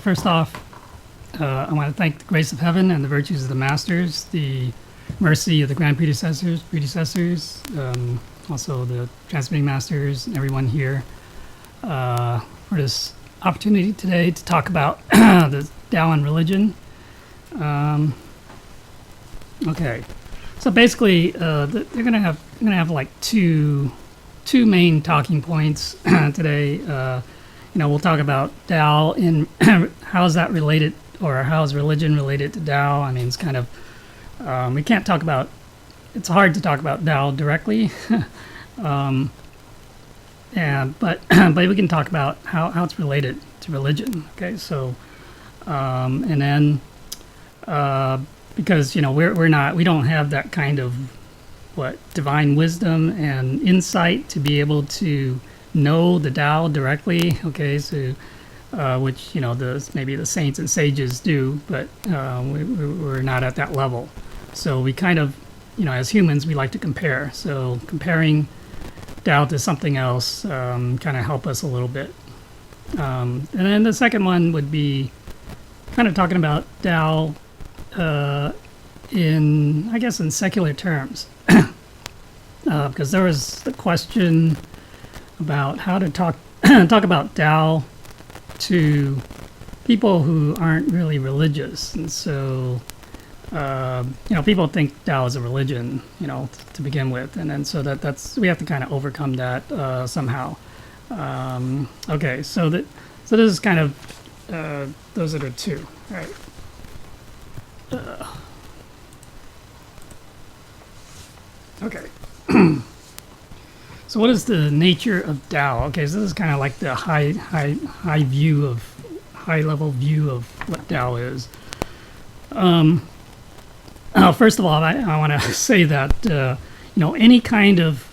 First off, I want to thank the grace of heaven and the virtues of the masters, the mercy of the grand predecessors, also the transmitting masters, and everyone here for this opportunity today to talk about the Dao and Religion. Okay, so basically, they're gonna have like two main talking points today. We'll talk about Dao and how is that related, or how is religion related to Dao. I mean, it's kind of, we can't talk about, it's hard to talk about Dao directly, but we can talk about how it's related to religion. Okay, so, and then, because, we don't have that kind of, divine wisdom and insight to be able to know the Tao directly, okay, so which maybe the saints and sages do, but we're not at that level. So we kind of, as humans, we like to compare. So comparing Tao to something else kind of help us a little bit. And then the second one would be kind of talking about Tao in secular terms, because there was the question about how to talk about Tao to people who aren't really religious, and so people think Tao is a religion, to begin with, and then so that's we have to kind of overcome that somehow. Okay, so this is kind of those are the two. All right. Okay. So what is the nature of Tao? Okay, so this is kind of like the high level view of what Tao is. First of all, I want to say that any kind of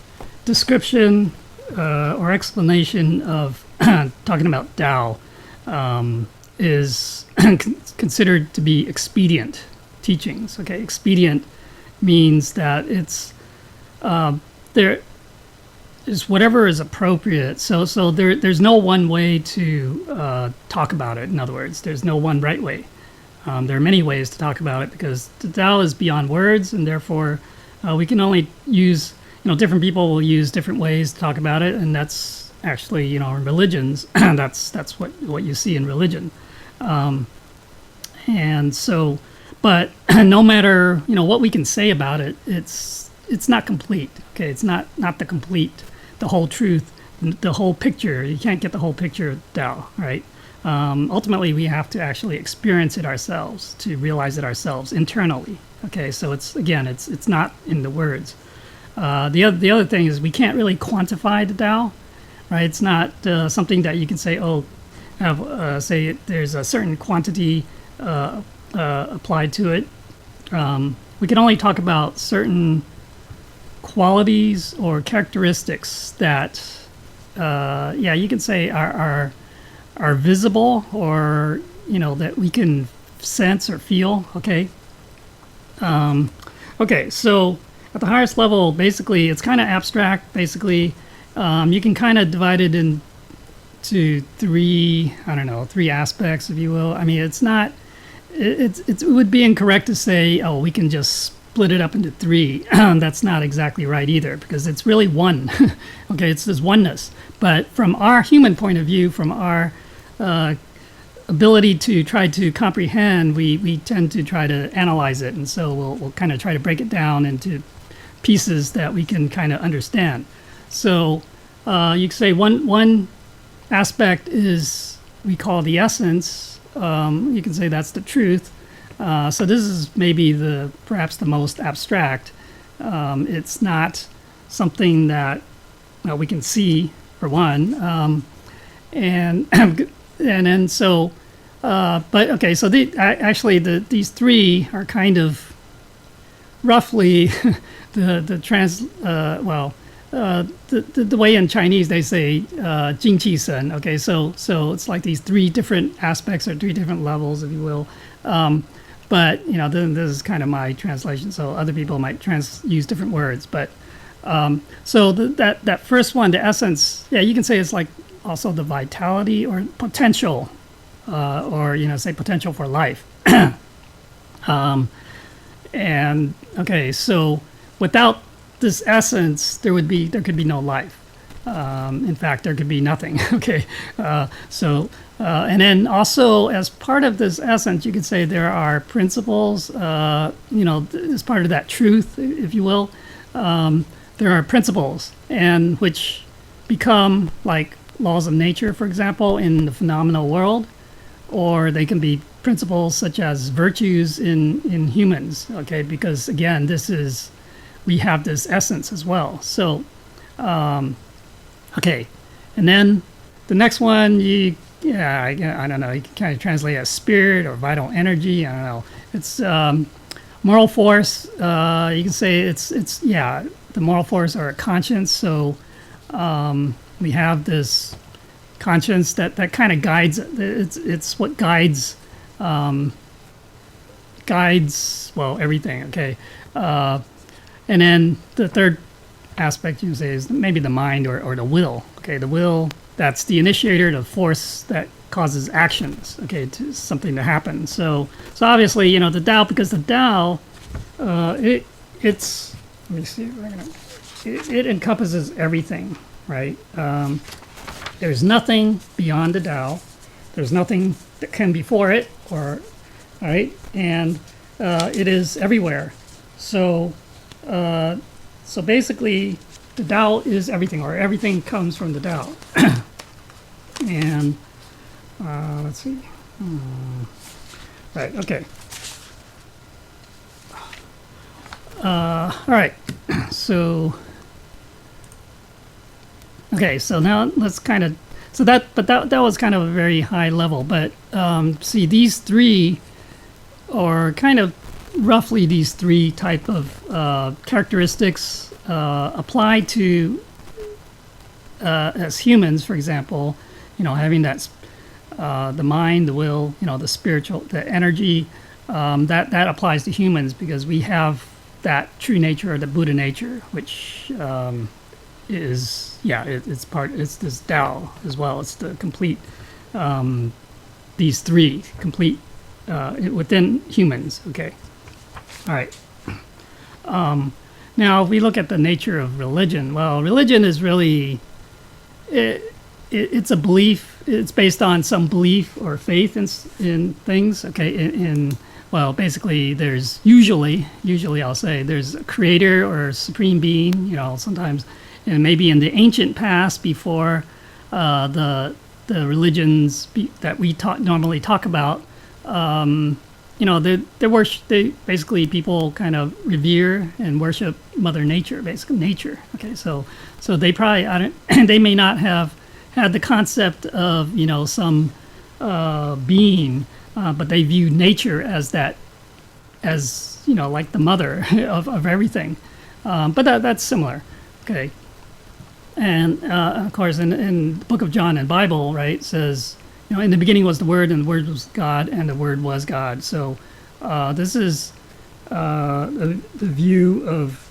description or explanation of talking about Tao is considered to be expedient teachings. Okay, expedient means that it's there is whatever is appropriate. So there's no one way to talk about it. In other words, there's no one right way. There are many ways to talk about it because the Tao is beyond words, and therefore we can only use, different people will use different ways to talk about it, and that's actually, in religions, that's what you see in religion. And so, but no matter, what we can say about it, it's not complete. Okay, it's not the whole truth, the whole picture. You can't get the whole picture of Tao, right? Ultimately, we have to actually experience it ourselves to realize it ourselves internally. Okay, so it's not in the words. The other thing is we can't really quantify the Tao, right? It's not something that you can say, say there's a certain quantity applied to it. We can only talk about certain qualities or characteristics that, you can say are visible, or that we can sense or feel. Okay. Okay. So at the highest level, basically, it's kind of abstract. Basically, you can kind of divide it into three aspects, if you will. I mean, it's not. It would be incorrect to say, we can just split it up into three. That's not exactly right either, because it's really one. Okay, it's this oneness. But from our human point of view, from our ability to try to comprehend, we tend to try to analyze it, and so we'll kind of try to break it down into pieces that we can kind of understand. So you could say one aspect is we call the essence. You can say that's the truth. So this is maybe perhaps the most abstract. It's not something that we can see, for one, and then so. But okay, so these three are kind of roughly the way in Chinese they say Jing Qi Sen. Okay, so it's like these three different aspects or three different levels, if you will. But then this is kind of my translation, so other people might use different words. But so that first one, the essence, you can say it's like also the vitality or potential or say potential for life. And okay, so without this essence, there could be no life. In fact, there could be nothing. Okay, and then also as part of this essence, you could say there are principles. As part of that truth, if you will, there are principles, and which become like laws of nature, for example, in the phenomenal world, or they can be principles such as virtues in humans. Okay, because again, we have this essence as well. So, okay, and then the next one, I don't know, you can kind of translate as spirit or vital energy. I don't know. It's moral force. You can say it's the moral force or a conscience. So we have this conscience that kind of guides. It's what guides everything. Okay, and then the third aspect you can say is maybe the mind or the will. Okay, the will, that's the initiator, the force that causes actions, okay, to something to happen. So obviously, the Dao, because the Dao, it's let me see, it encompasses everything, right? There's nothing beyond the Dao. There's nothing that can before it, all right, and it is everywhere. So basically, the Dao is everything, or everything comes from the Dao. And let's see. Right. Okay. All right. So. Okay. So now let's kind of. So that was kind of a very high level, but see, these three, or kind of roughly these three type of characteristics apply to as humans, for example, having that the mind, the will, the spiritual, the energy, that applies to humans because we have that true nature or the Buddha nature, which is it's this Dao as well. It's the complete these three complete within humans. Okay, all right. Now, if we look at the nature of religion, well, religion is really it's a belief. It's based on some belief or faith in things. Okay, well, basically, there's usually I'll say there's a creator or a supreme being. Sometimes, and maybe in the ancient past, before the religions that we normally talk about, they basically people kind of revere and worship Mother Nature, basically nature. Okay, so they probably they may not have had the concept of some being, but they view nature as that, as like the mother of everything. But that's similar. Okay, and of course in the Book of John and Bible, right, says in the beginning was the Word, and the Word was God, and the Word was God. So this is the view of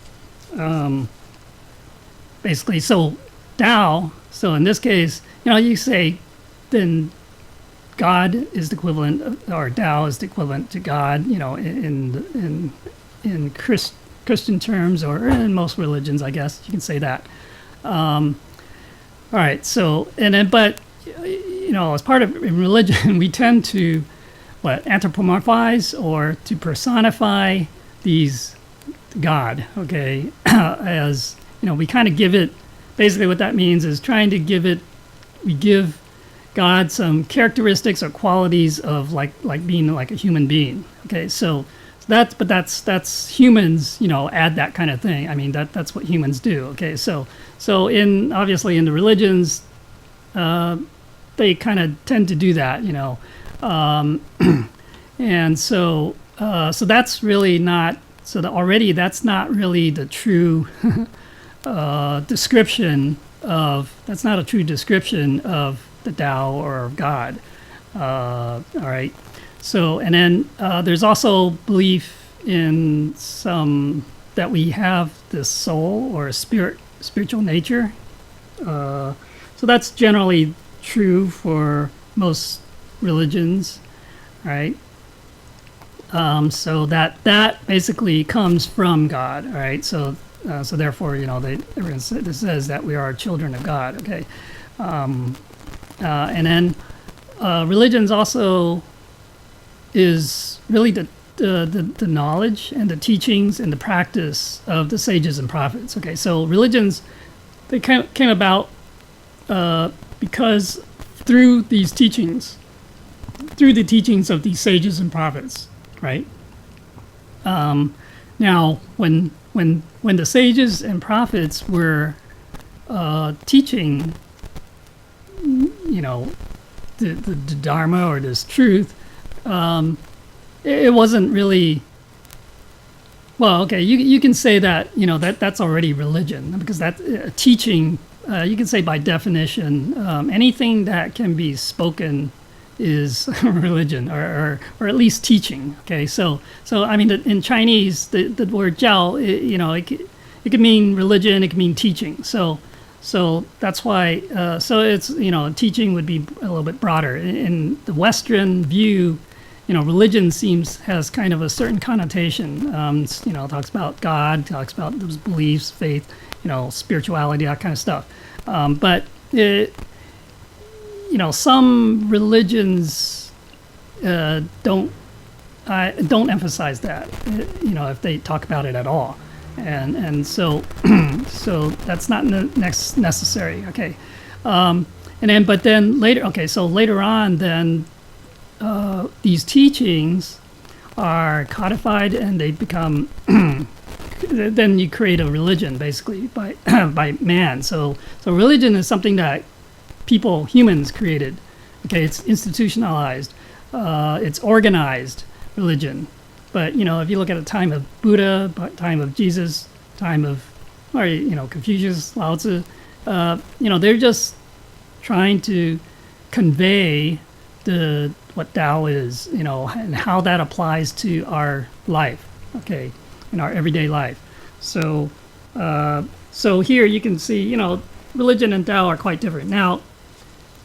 basically. So Dao. So in this case, you say then God is the equivalent, or Dao is the equivalent to God. In Christian terms, or in most religions, I guess you can say that. All right. So but as part of religion, we tend to anthropomorphize or to personify these God. Okay, as we kind of give it. Basically, what that means is we give God some characteristics or qualities of like being like a human being. Okay, so that's humans, add that kind of thing. I mean, that's what humans do. Okay, so obviously in the religions, they kind of tend to do that, and so that's really not. So that's not really the true. Description of that's not a true description of the Tao or of God. All right. So and then there's also belief in some that we have this soul or a spiritual nature. So that's generally true for most religions, right? So that basically comes from God, all right? So therefore, everyone says that we are children of God, okay? And then religions also is really the knowledge and the teachings and the practice of the sages and prophets. Okay, so religions, they came about because through these teachings, through the teachings of these sages and prophets, right? Now, when the sages and prophets were teaching, the Dharma or this truth, it wasn't really. Well, okay, you can say that that's already religion, because that teaching. You can say by definition, anything that can be spoken is religion, or at least teaching. Okay, so I mean, in Chinese, the word jiao, it can mean religion, it can mean teaching. So that's why. So it's teaching would be a little bit broader. In the Western view, religion has kind of a certain connotation. Talks about God, talks about those beliefs, faith, spirituality, that kind of stuff. But some religions don't emphasize that. If they talk about it at all, and so that's not necessary. Okay, but then later. Okay, so later on, then these teachings are codified and they become. Then you create a religion basically by by man. So religion is something that humans created. Okay, it's institutionalized, it's organized religion. But if you look at the time of Buddha, time of Jesus, time of Confucius, Lao Tzu, they're just trying to convey what Dao is, and how that applies to our life. Okay, in our everyday life. So here you can see, religion and Dao are quite different. Now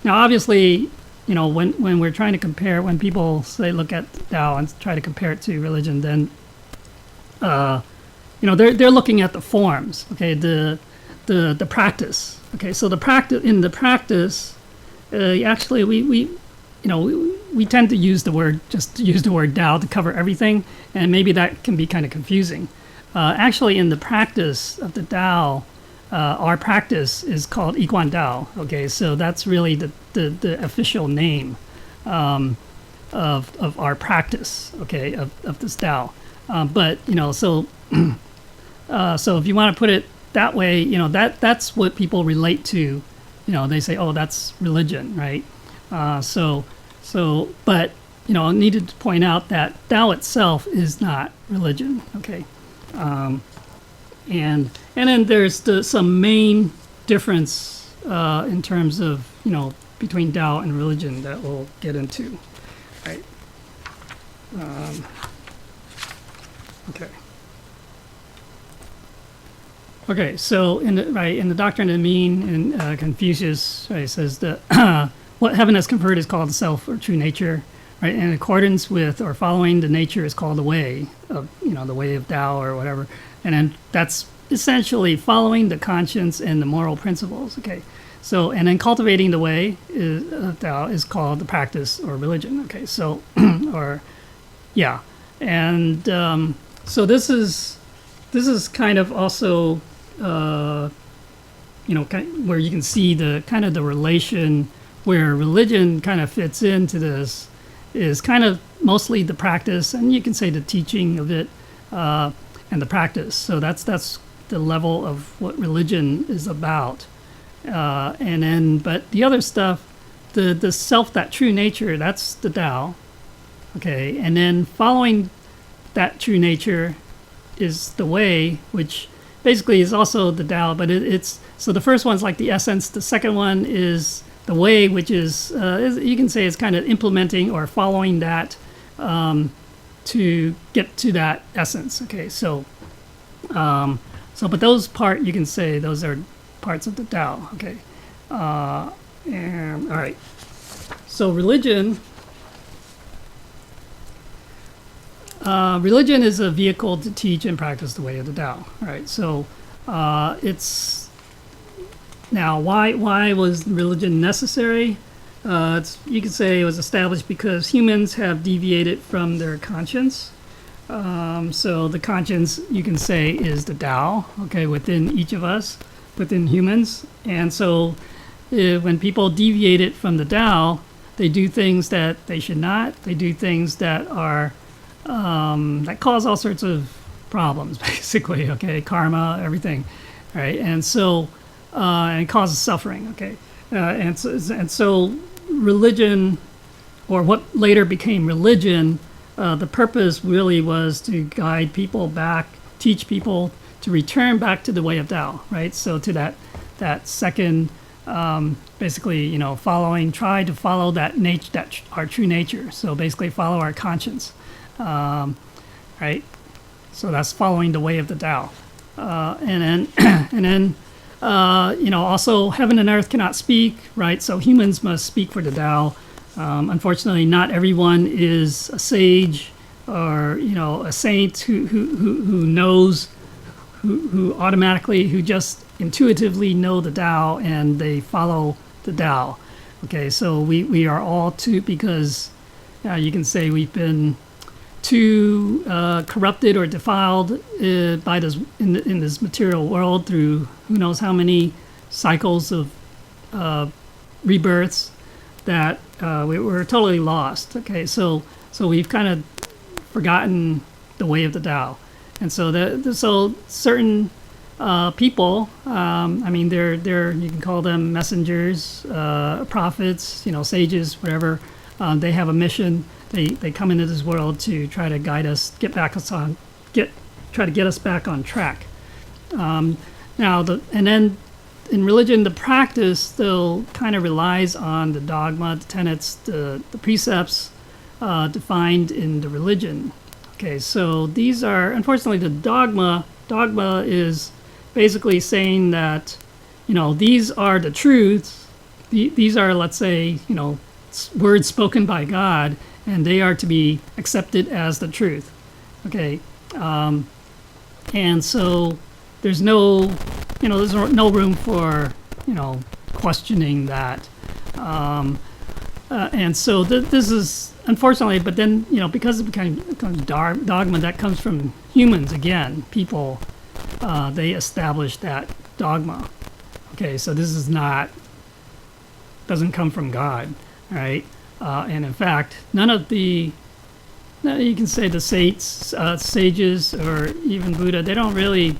obviously, when we're trying to compare, when people say look at Dao and try to compare it to religion, then they're looking at the forms. Okay, the practice. Okay, so in the practice, actually we tend to use the word Dao to cover everything, and maybe that can be kind of confusing. Actually, in the practice of the Dao, our practice is called Yiguan Dao. Okay, so that's really the official name of our practice. Okay, of this Dao. But so if you want to put it that way, that's what people relate to. They say, oh, that's religion, right? But I needed to point out that Dao itself is not religion. Okay. And then there's some main difference in terms of between Dao and religion that we'll get into, right? Okay. Okay. So in the Doctrine of the Mean, in Confucius, right, says that what heaven has conferred is called the self or true nature. Right, in accordance with or following the nature is called the way of, the way of Dao or whatever, and then that's essentially following the conscience and the moral principles. Okay, so and then cultivating the way of Dao is called the practice or religion. Okay, so and so this is kind of also where you can see the kind of the relation where religion kind of fits into this. Is kind of mostly the practice, and you can say the teaching of it, and the practice. So that's the level of what religion is about. And then, but the other stuff, the self, that true nature, that's the Tao. Okay, and then following that true nature is the way, which basically is also the Tao. But it's so the first one's like the essence. The second one is the way, which is you can say is kind of implementing or following that to get to that essence. Okay, so but those you can say those are parts of the Tao. Okay, and all right. So religion religion is a vehicle to teach and practice the way of the Tao. Right. So it's now why was religion necessary? You could say it was established because humans have deviated from their conscience. So the conscience, you can say, is the Tao, okay, within each of us, within humans. And so when people deviated from the Tao, they do things that they should not. They do things that are that cause all sorts of problems, basically, okay, karma, everything, right? And so and it causes suffering, okay, and so religion, or what later became religion, the purpose really was to guide people back, teach people to return back to the way of Tao, right? So to that second, basically, try to follow that nature, that our true nature. So basically, follow our conscience, right? So that's following the way of the Tao, and then also heaven and earth cannot speak, right? So humans must speak for the Tao. Unfortunately, not everyone is a sage or a saint who knows, who automatically, who just intuitively know the Tao and they follow the Tao. Okay, so we are all too, because you can say we've been too corrupted or defiled by this in this material world through who knows how many cycles of rebirths, that we're totally lost. Okay, so we've kind of forgotten the way of the Tao, and so certain people, they're you can call them messengers, prophets, sages, whatever. They have a mission. They come into this world to try to guide us, try to get us back on track. And then in religion, the practice still kind of relies on the dogma, the tenets, the precepts defined in the religion. Okay, so these are, unfortunately, the dogma. Dogma is basically saying that, these are the truths. These are, let's say, words spoken by God, and they are to be accepted as the truth. Okay, and so there's no room for questioning that, and so this is unfortunately. But then because it becomes dogma, that comes from humans again. People, they establish that dogma. Okay, so this is doesn't come from God, right? And in fact, none of the, you can say the sages, or even Buddha, they don't really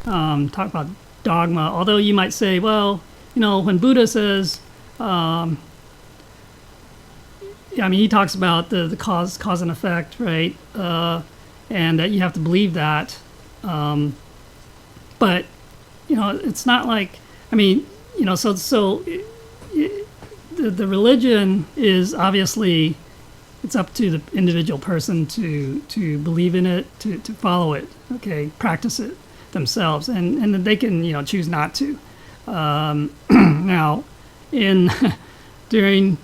talk about dogma. Although you might say, well, when Buddha says, he talks about the cause and effect, right? And that you have to believe that. But it's not like, the religion is obviously, it's up to the individual person to believe in it, to follow it, okay, practice it themselves, and they can choose not to. Now, during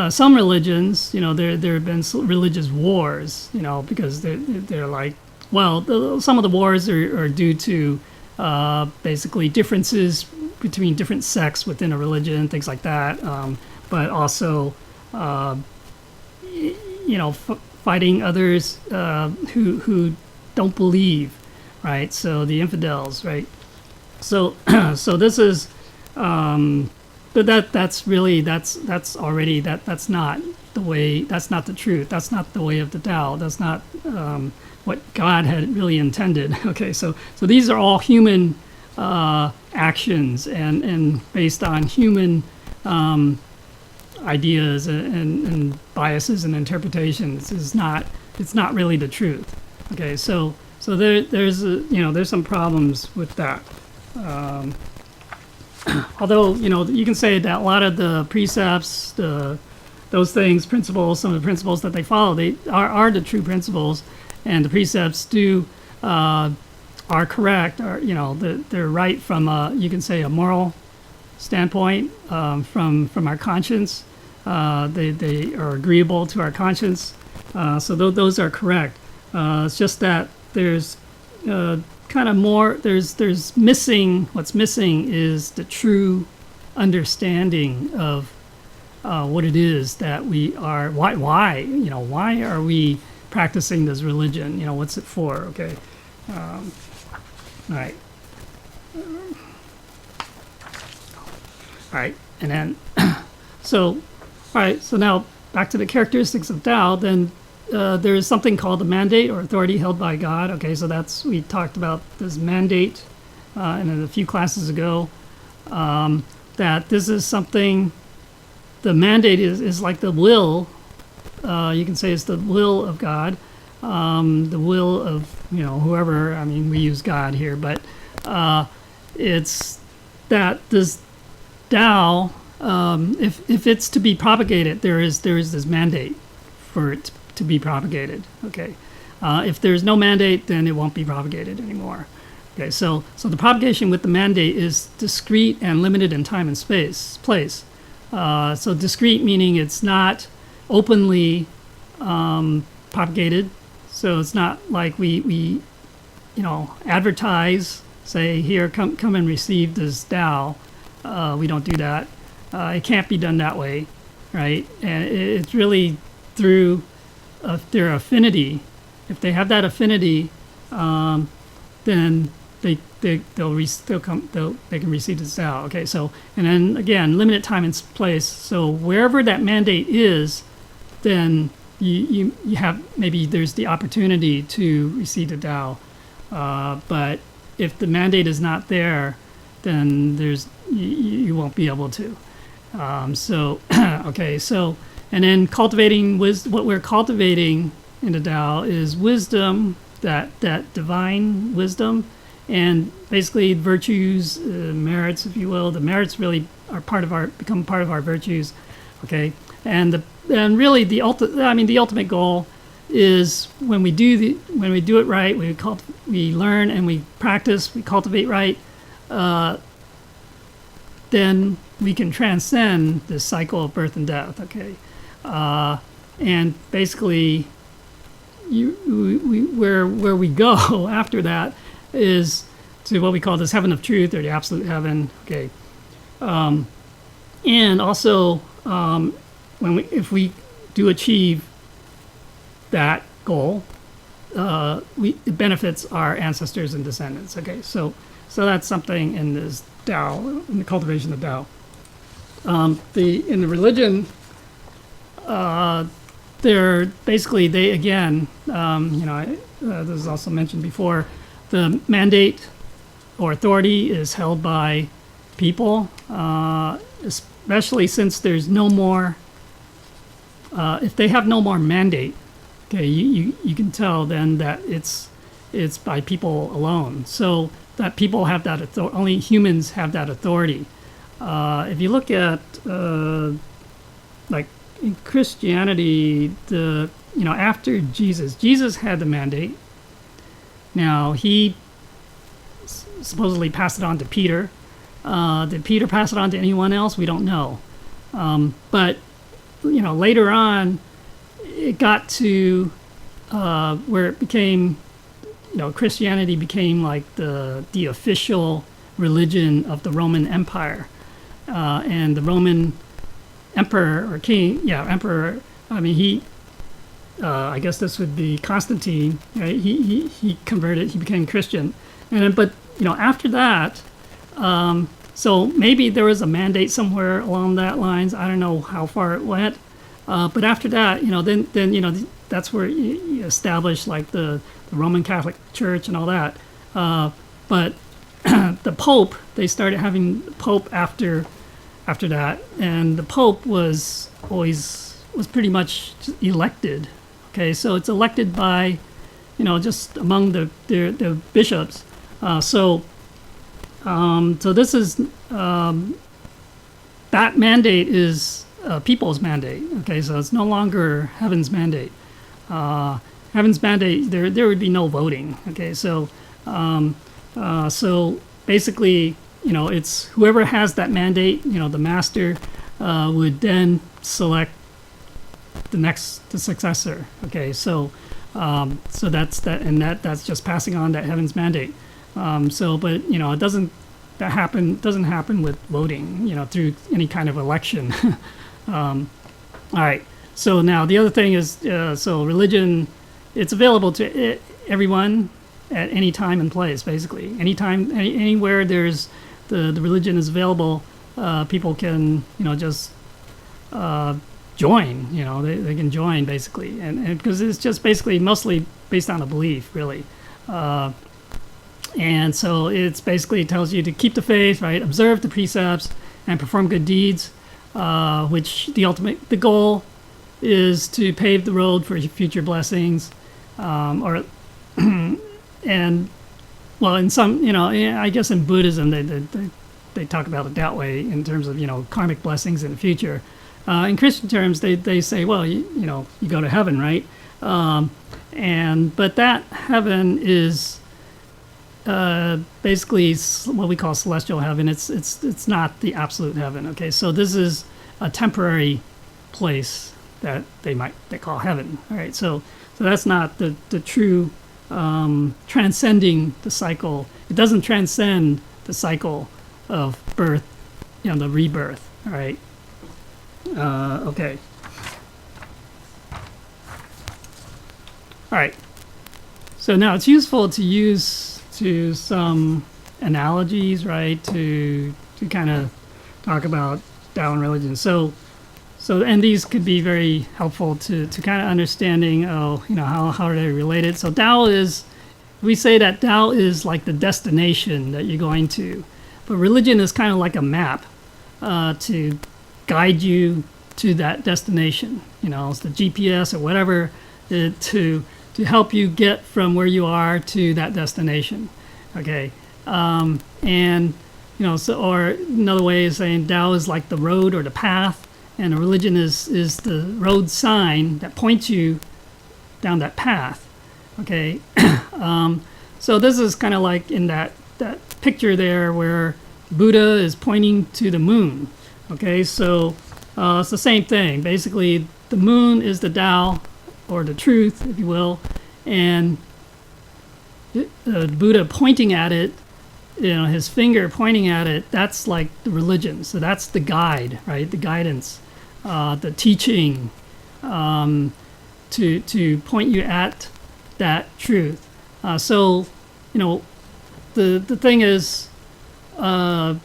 some religions, there have been religious wars, because they're like, well, some of the wars are due to basically differences between different sects within a religion, things like that, but also fighting others who don't believe, right? So the infidels, right? So this is, but that's already that's not the way. That's not the truth. That's not the way of the Tao. That's not what God had really intended. Okay, so these are all human actions and based on human ideas and biases and interpretations. It's not really the truth. Okay, so there's some problems with that. Although you can say that a lot of the precepts, those things, principles, some of the principles that they follow, they are the true principles, and the precepts are correct, or they're right from you can say a moral standpoint, from our conscience. They are agreeable to our conscience, so those are correct. It's just that there's kind of more. There's missing. What's missing is the true understanding of what it is that we are. Why are we practicing this religion? What's it for? Okay. All right. All right, and then so now back to the characteristics of Dao. Then there is something called the mandate or authority held by God. Okay, so we talked about this mandate in a few classes ago. That this is something. The mandate is like the will. You can say it's the will of God, the will of whoever. I mean, we use God here, but it's that this Dao, if it's to be propagated, there is this mandate for it to be propagated. Okay, if there's no mandate, then it won't be propagated anymore. Okay, so the propagation with the mandate is discrete and limited in time and place. So discrete meaning it's not openly propagated. So it's not like we advertise, say here, come and receive this Dao. We don't do that. It can't be done that way, right? And it's really through their affinity. If they have that affinity, then they can receive this Dao. Okay, so and then again, limited time and place. So wherever that mandate is, then you have maybe there's the opportunity to receive the Dao. But if the mandate is not there, then you won't be able to. Okay, so and then cultivating what we're cultivating in the Dao is wisdom, that divine wisdom, and basically virtues, merits, if you will. The merits really are become part of our virtues. Okay, and really the ultimate goal is when we do it right, we learn and we practice, we cultivate right. Then we can transcend this cycle of birth and death. Okay, and basically, where we go after that is to what we call this heaven of truth or the absolute heaven. Okay, and also if we do achieve that goal, it benefits our ancestors and descendants. Okay, so that's something in this Dao, in the cultivation of Dao. In the religion, they again, this was also mentioned before, the mandate or authority is held by people, especially since there's no more. If they have no more mandate, okay, you can tell then that it's by people alone. So that people have that authority. Only humans have that authority. If you look at like in Christianity, after Jesus had the mandate. Now he supposedly passed it on to Peter. Did Peter pass it on to anyone else? We don't know. But later on, it got to where it became. Christianity became like the official religion of the Roman Empire, and the Roman emperor or king, emperor. I mean, he. I guess this would be Constantine. Right? He converted. He became Christian, but after that, so maybe there was a mandate somewhere along that lines. I don't know how far it went, but after that, then that's where you establish like the Roman Catholic Church and all that. But the Pope, they started having the Pope after that, and the Pope was pretty much elected. Okay, so it's elected by, just among the bishops. So this is that mandate is people's mandate. Okay, so it's no longer heaven's mandate. Heaven's mandate, there would be no voting. Okay, so basically, it's whoever has that mandate. The master would then select the successor. Okay, so So that's that, and that's just passing on that heaven's mandate. But it doesn't happen with voting, through any kind of election. All right. So now the other thing is, so religion, it's available to everyone at any time and place, basically. Anytime, anywhere there's the religion is available, people can, just join, they can join, basically. And because it's just basically mostly based on a belief, really. And so it's basically tells you to keep the faith, right? Observe the precepts and perform good deeds, which the goal is to pave the road for future blessings, and well, in some, I guess in Buddhism they talk about it that way in terms of karmic blessings in the future. In Christian terms, they say, well, you go to heaven, right? But that heaven is basically what we call celestial heaven. It's not the absolute heaven. Okay, so this is a temporary place that they call heaven. All right, so that's not the true transcending the cycle. It doesn't transcend the cycle of birth, the rebirth. All right. Okay. All right. So now it's useful to use some analogies, right, to kind of talk about Dao and religion. So and these could be very helpful to kind of understanding, how are they related. So we say that Dao is like the destination that you're going to, but religion is kind of like a map to guide you to that destination. It's the GPS or whatever to help you get from where you are to that destination. Okay, or another way is saying Dao is like the road or the path, and a religion is the road sign that points you down that path. Okay, so this is kind of like in that picture there where Buddha is pointing to the moon. Okay, so it's the same thing. Basically, the moon is the Dao, or the truth, if you will, and Buddha pointing at it, his finger pointing at it, that's like the religion. So that's the guide, right? The guidance, the teaching, to point you at that truth. The thing is, a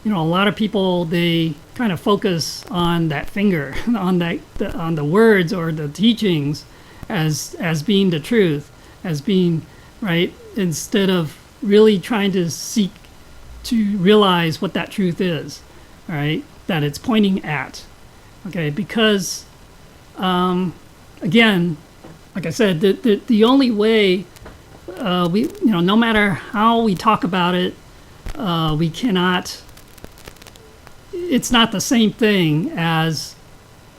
lot of people, they kind of focus on that finger, on the words or the teachings as being the truth, as being right, instead of really trying to seek to realize what that truth is, all right, that it's pointing at. Okay, because again, like I said, the only way no matter how we talk about it, we cannot. It's not the same thing as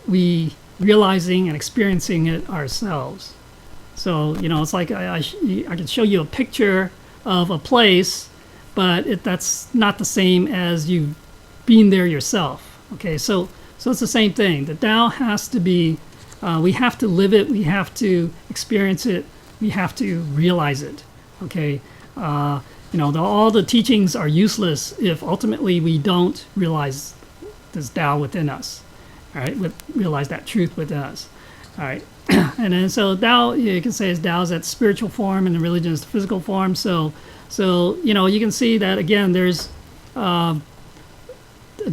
we realizing and experiencing it ourselves. So it's like I can show you a picture of a place, but that's not the same as you being there yourself. Okay, so it's the same thing. The Tao has to be. We have to live it. We have to experience it. We have to realize it. Okay, all the teachings are useless if ultimately we don't realize this Tao within us. All right, realize that truth within us. All right, and then so Tao, you can say is Tao is that spiritual form, and the religion is the physical form. So you can see that again. There's a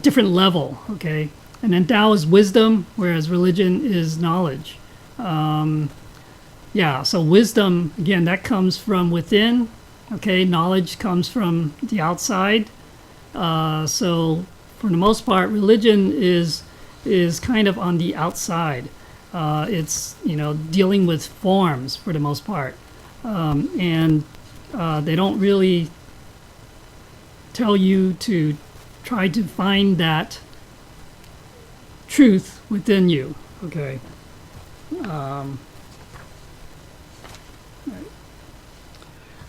different level. Okay, and then Tao is wisdom, whereas religion is knowledge. So wisdom, again, that comes from within. Okay, knowledge comes from the outside. So for the most part, religion is kind of on the outside. It's dealing with forms for the most part, and they don't really tell you to try to find that truth within you. Okay.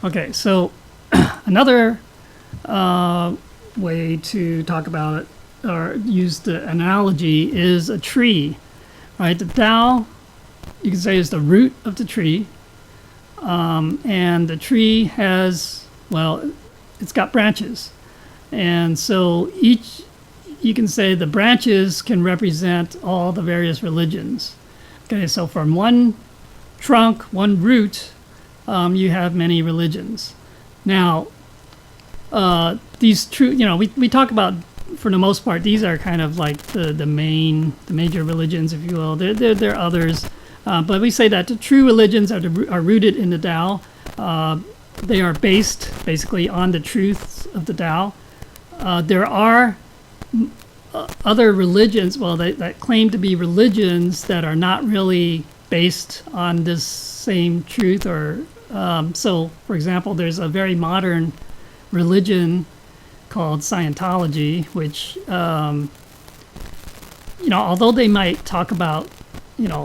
Okay, so another way to talk about it or use the analogy is a tree, right? The Tao, you can say, is the root of the tree, and the tree has, well, it's got branches. And so you can say the branches can represent all the various religions. Okay, so from one trunk, one root, you have many religions. Now, these true, we talk about, for the most part, these are kind of like the major religions, if you will. There are others, but we say that the true religions are rooted in the Dao. They are based basically on the truths of the Dao. There are other religions, that claim to be religions that are not really based on this same truth. Or so, for example, there's a very modern religion called Scientology, which, although they might talk about,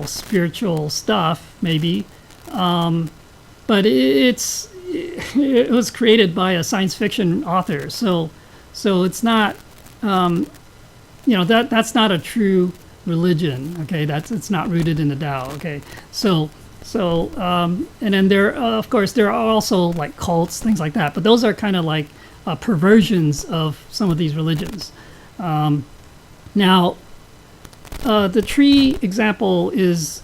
spiritual stuff, maybe, but it was created by a science fiction author. So it's not, that's not a true religion. Okay, it's not rooted in the Tao. Okay, so and then of course there are also like cults, things like that. But those are kind of like perversions of some of these religions. Now, the tree example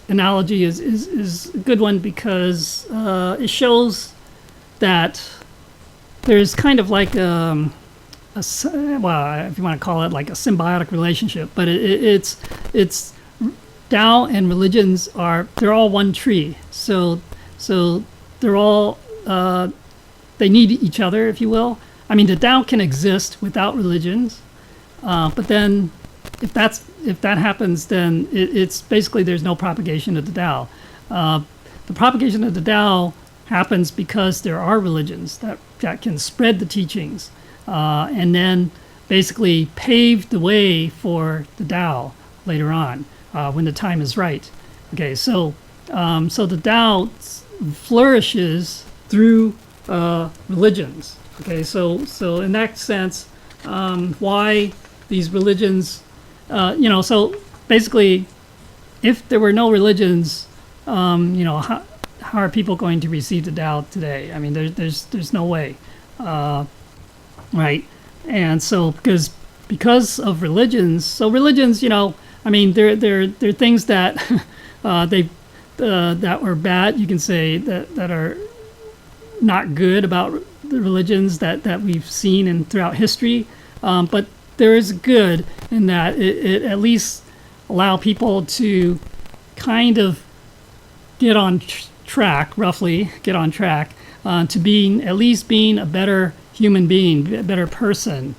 analogy is a good one because it shows that there's kind of like if you want to call it like a symbiotic relationship, but it's Dao and religions they're all one tree. So they're all they need each other, if you will. I mean, the Dao can exist without religions, but then if that happens, then it's basically there's no propagation of the Dao. The propagation of the Dao happens because there are religions that can spread the teachings, and then basically pave the way for the Dao later on when the time is right. Okay, so the Dao flourishes through religions. Okay, so in that sense, why these religions, so basically, if there were no religions, how are people going to receive the Tao today? I mean, there's no way, right? And so because of religions, I mean, they're things that that were bad. You can say that are not good about the religions that we've seen throughout history, but there is good in that it at least allow people to kind of get on track to being a better human being, a better person,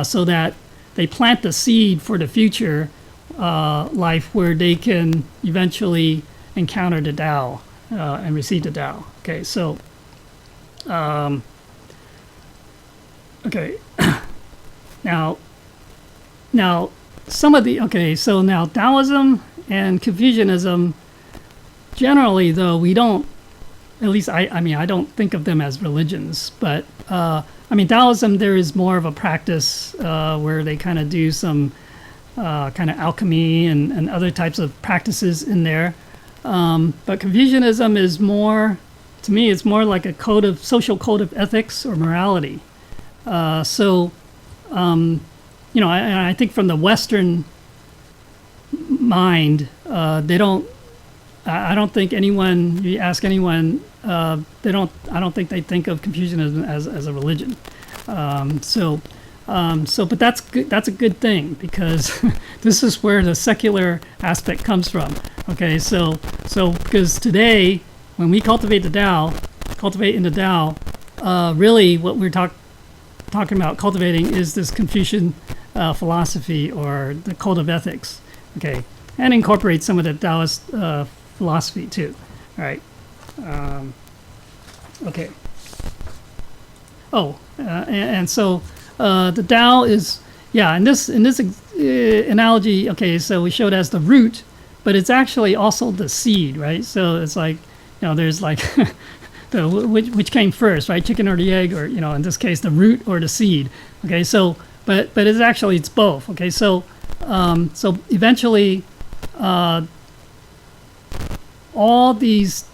so that they plant the seed for the future life where they can eventually encounter the Tao and receive the Tao. Okay, so okay, now some of the so now Taoism and Confucianism, generally though, we don't, at least I don't think of them as religions, but I mean, Taoism, there is more of a practice where they kind of do some kind of alchemy and other types of practices in there. But Confucianism is more, to me, it's more like a social code of ethics or morality. I think from the Western mind, I don't think you ask anyone, I don't think they think of Confucianism as a religion. But that's good. That's a good thing, because this is where the secular aspect comes from. Okay, so because today, when we cultivate in the Tao, really what we're talking about cultivating is this Confucian philosophy, or the code of ethics. Okay, and incorporate some of the Taoist philosophy too. All right. Okay. And so the Tao is, in this analogy. Okay, so we showed as the root, but it's actually also the seed, right? So it's like, there's like which came first, right? Chicken or the egg, or in this case, the root or the seed. Okay, so but it's both. Okay, so eventually, all these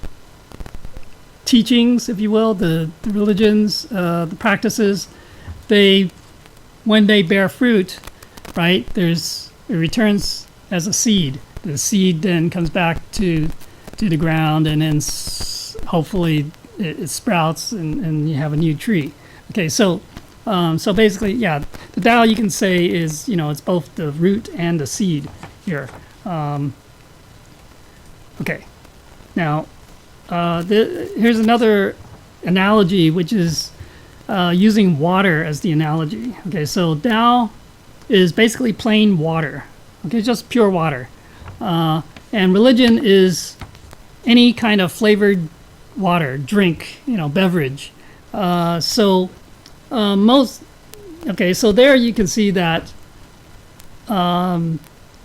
teachings, if you will, the religions, the practices, when they bear fruit, right? It returns as a seed. The seed then comes back to the ground, and then hopefully it sprouts, and you have a new tree. Okay, so basically, yeah, the Dao, you can say, is, it's both the root and the seed here. Okay, now here's another analogy, which is using water as the analogy. Okay, so Dao is basically plain water. Okay, just pure water. And religion is any kind of flavored water, drink, beverage. So there you can see that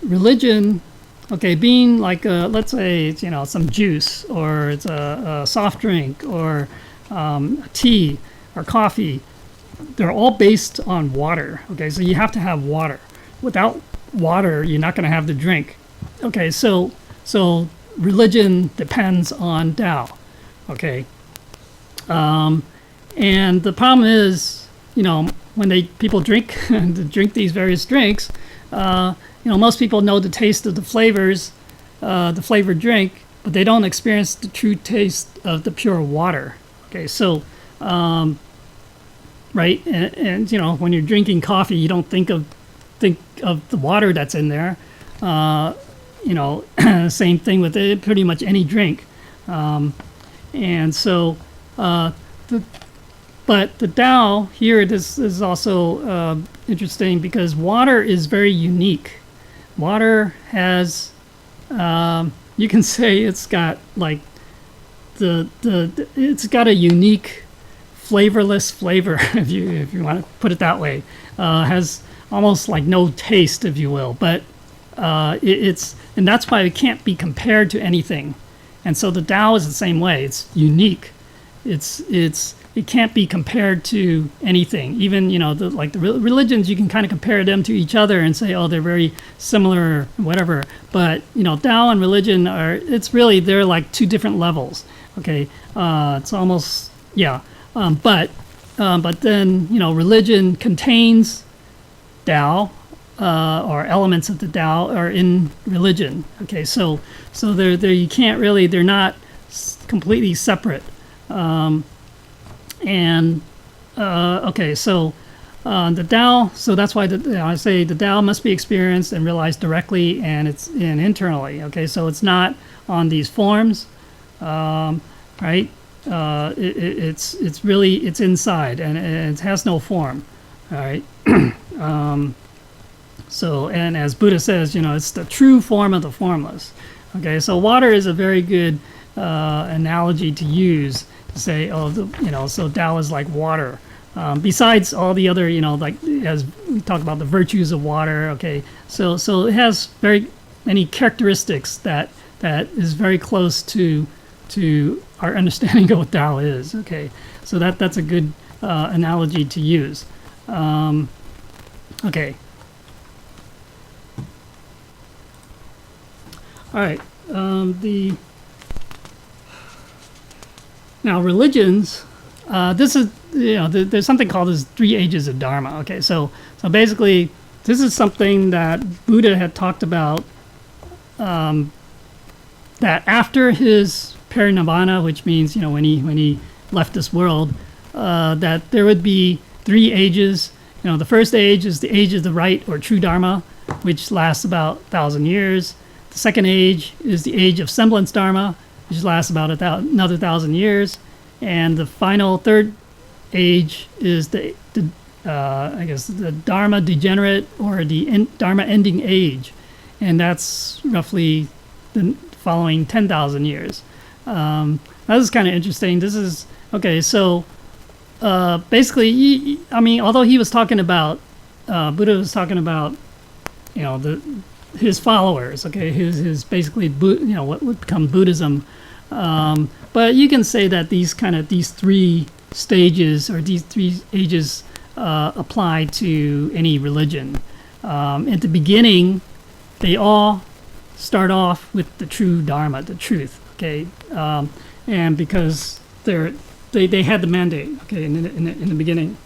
religion, being like let's say it's, some juice, or it's a soft drink, or tea or coffee, they're all based on water. Okay, so you have to have water. Without water, you're not going to have the drink. Okay, so religion depends on Tao. Okay, and the problem is, when people drink these various drinks, most people know the taste of the flavors, the flavored drink, but they don't experience the true taste of the pure water. Okay, so right, and when you're drinking coffee, you don't think of the water that's in there. Same thing with pretty much any drink. And so, but the Tao here, this is also interesting, because water is very unique. Water has, you can say it's got like it's got a unique flavorless flavor, if you want to put it that way. Has almost like no taste, if you will, but and that's why it can't be compared to anything. And so the Tao is the same way. It's unique. It can't be compared to anything. Even the religions, you can kind of compare them to each other and say, oh, they're very similar, or whatever. But Tao and religion they're like two different levels. Okay, it's almost, yeah. But then religion contains Tao, or elements of the Tao are in religion. Okay, so they're you can't really, they're not completely separate. The Tao, so that's why I say the Tao must be experienced and realized directly, and it's internally. Okay, so it's not on these forms, right? It's really, it's inside, and it has no form. All right. And as Buddha says, it's the true form of the formless. Okay, so water is a very good analogy to use to say, so Tao is like water. Besides all the other, like as we talk about the virtues of water. Okay, so it has very many characteristics that is very close to our understanding of what Tao is. Okay, so that's a good analogy to use. Okay. All right. Now religions. This is there's something called as 3 ages of Dharma. Okay, so basically this is something that Buddha had talked about. That after his parinirvana, which means when he left this world, that there would be 3 ages. The first age is the age of the right or true Dharma, which lasts about 1,000 years. The second age is the age of semblance Dharma, which lasts about another 1,000 years. And the final third age is the Dharma degenerate, or the Dharma ending age. And that's roughly the following 10,000 years. This is kind of interesting. This is, okay, so basically, although he was talking about, Buddha was talking about, his followers, okay, his basically, what would become Buddhism. But you can say that these 3 stages, or these 3 ages, apply to any religion. At the beginning, they all start off with the true Dharma, the truth, okay? And because they had the mandate, okay, in the beginning.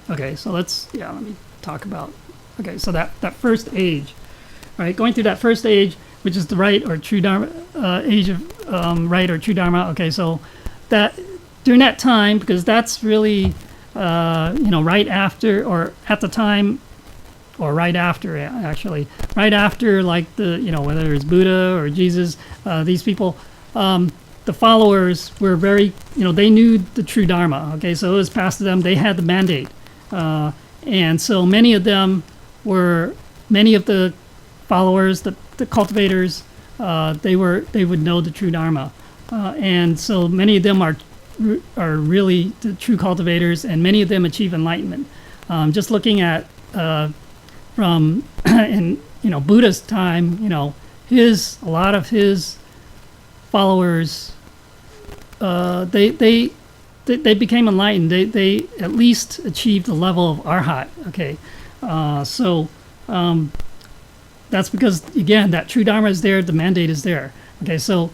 Okay, so let me talk about, okay, so that first age, right, going through that first age, which is the right or true Dharma, age of right or true Dharma, okay, so that, during that time, because that's really, right after, or at the time, or right after, actually, right after, like, whether it's Buddha or Jesus, these people, the followers were very, they knew the true Dharma, okay, so it was passed to them, they had the mandate, and so many of the followers, the cultivators, they would know the true Dharma, and so many of them are really the true cultivators, and many of them achieve enlightenment. Just looking at from in Buddha's time, a lot of his followers, they became enlightened. They at least achieved the level of arhat. Okay, so that's because, again, that true Dharma is there, the mandate is there. Okay, so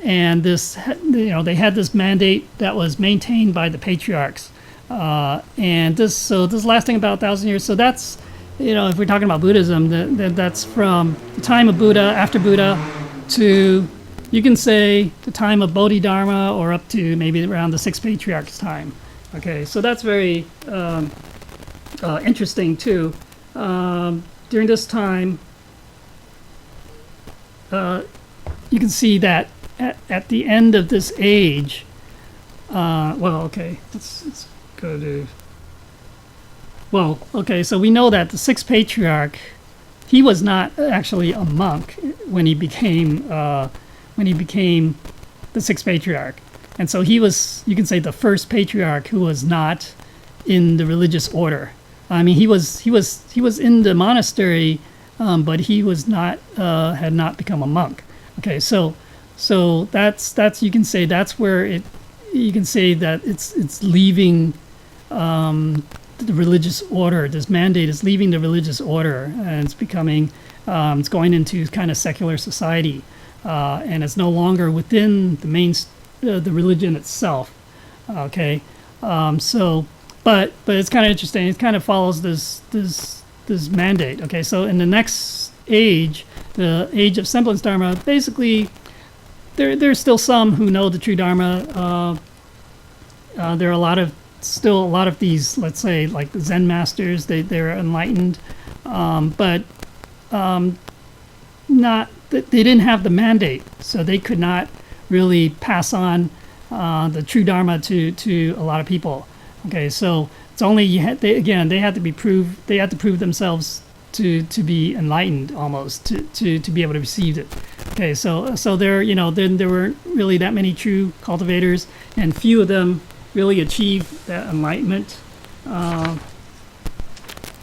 and this, they had this mandate that was maintained by the patriarchs, and this lasting about 1,000 years. So that's, if we're talking about Buddhism, that's from the time of Buddha, after Buddha, to, you can say, the time of Bodhidharma, or up to maybe around the sixth patriarch's time. Okay, so that's very interesting too. During this time, you can see that at the end of this age, let's go to, so we know that the sixth patriarch, he was not actually a monk when he became the sixth patriarch, and so he was, you can say, the first patriarch who was not in the religious order. I mean, he was in the monastery, but he was not had not become a monk. Okay, so that's you can say that's where you can say that it's leaving the religious order. This mandate is leaving the religious order, and it's becoming it's going into kind of secular society, and it's no longer within the main the religion itself. Okay, but it's kind of interesting. It kind of follows this mandate. Okay, so in the next age, the Age of Semblance Dharma, basically, there's still some who know the true Dharma. There are still a lot of these, let's say, like the Zen masters. They're enlightened, but not. They didn't have the mandate, so they could not really pass on the true Dharma to a lot of people. Okay, so it's only they had to prove themselves to be enlightened, almost to be able to receive it. Okay, so there there weren't really that many true cultivators, and few of them really achieved that enlightenment.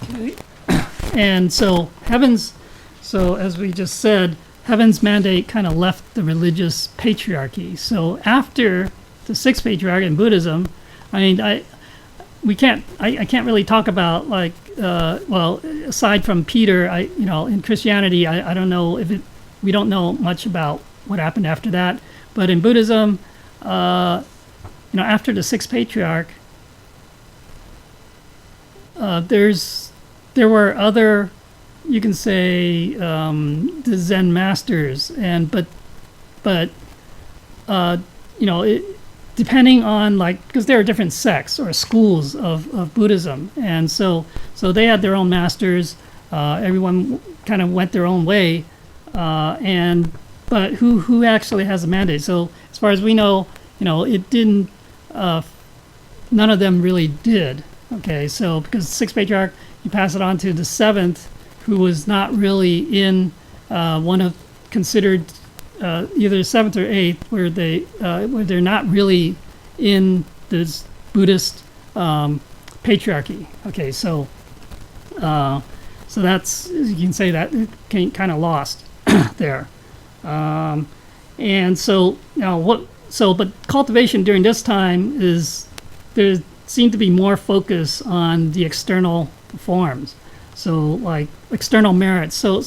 Okay, and so as we just said, heaven's mandate kind of left the religious patriarchy. So after the sixth patriarch in Buddhism, I mean, I can't really talk about, like, aside from Peter, in Christianity, I don't know we don't know much about what happened after that. But in Buddhism, after the sixth patriarch, there were other, you can say, the Zen masters, depending on, like, because there are different sects or schools of Buddhism, and so they had their own masters. Everyone kind of went their own way, but who actually has a mandate? So as far as we know, it didn't. None of them really did. Okay, so because the sixth patriarch, you pass it on to the seventh, who was not really in one of considered. Either seventh or eighth, where they're not really in this Buddhist patriarchy. Okay, so that's, you can say that it kind of lost there, and so now but cultivation during this time there seemed to be more focus on the external forms, so like external merits. So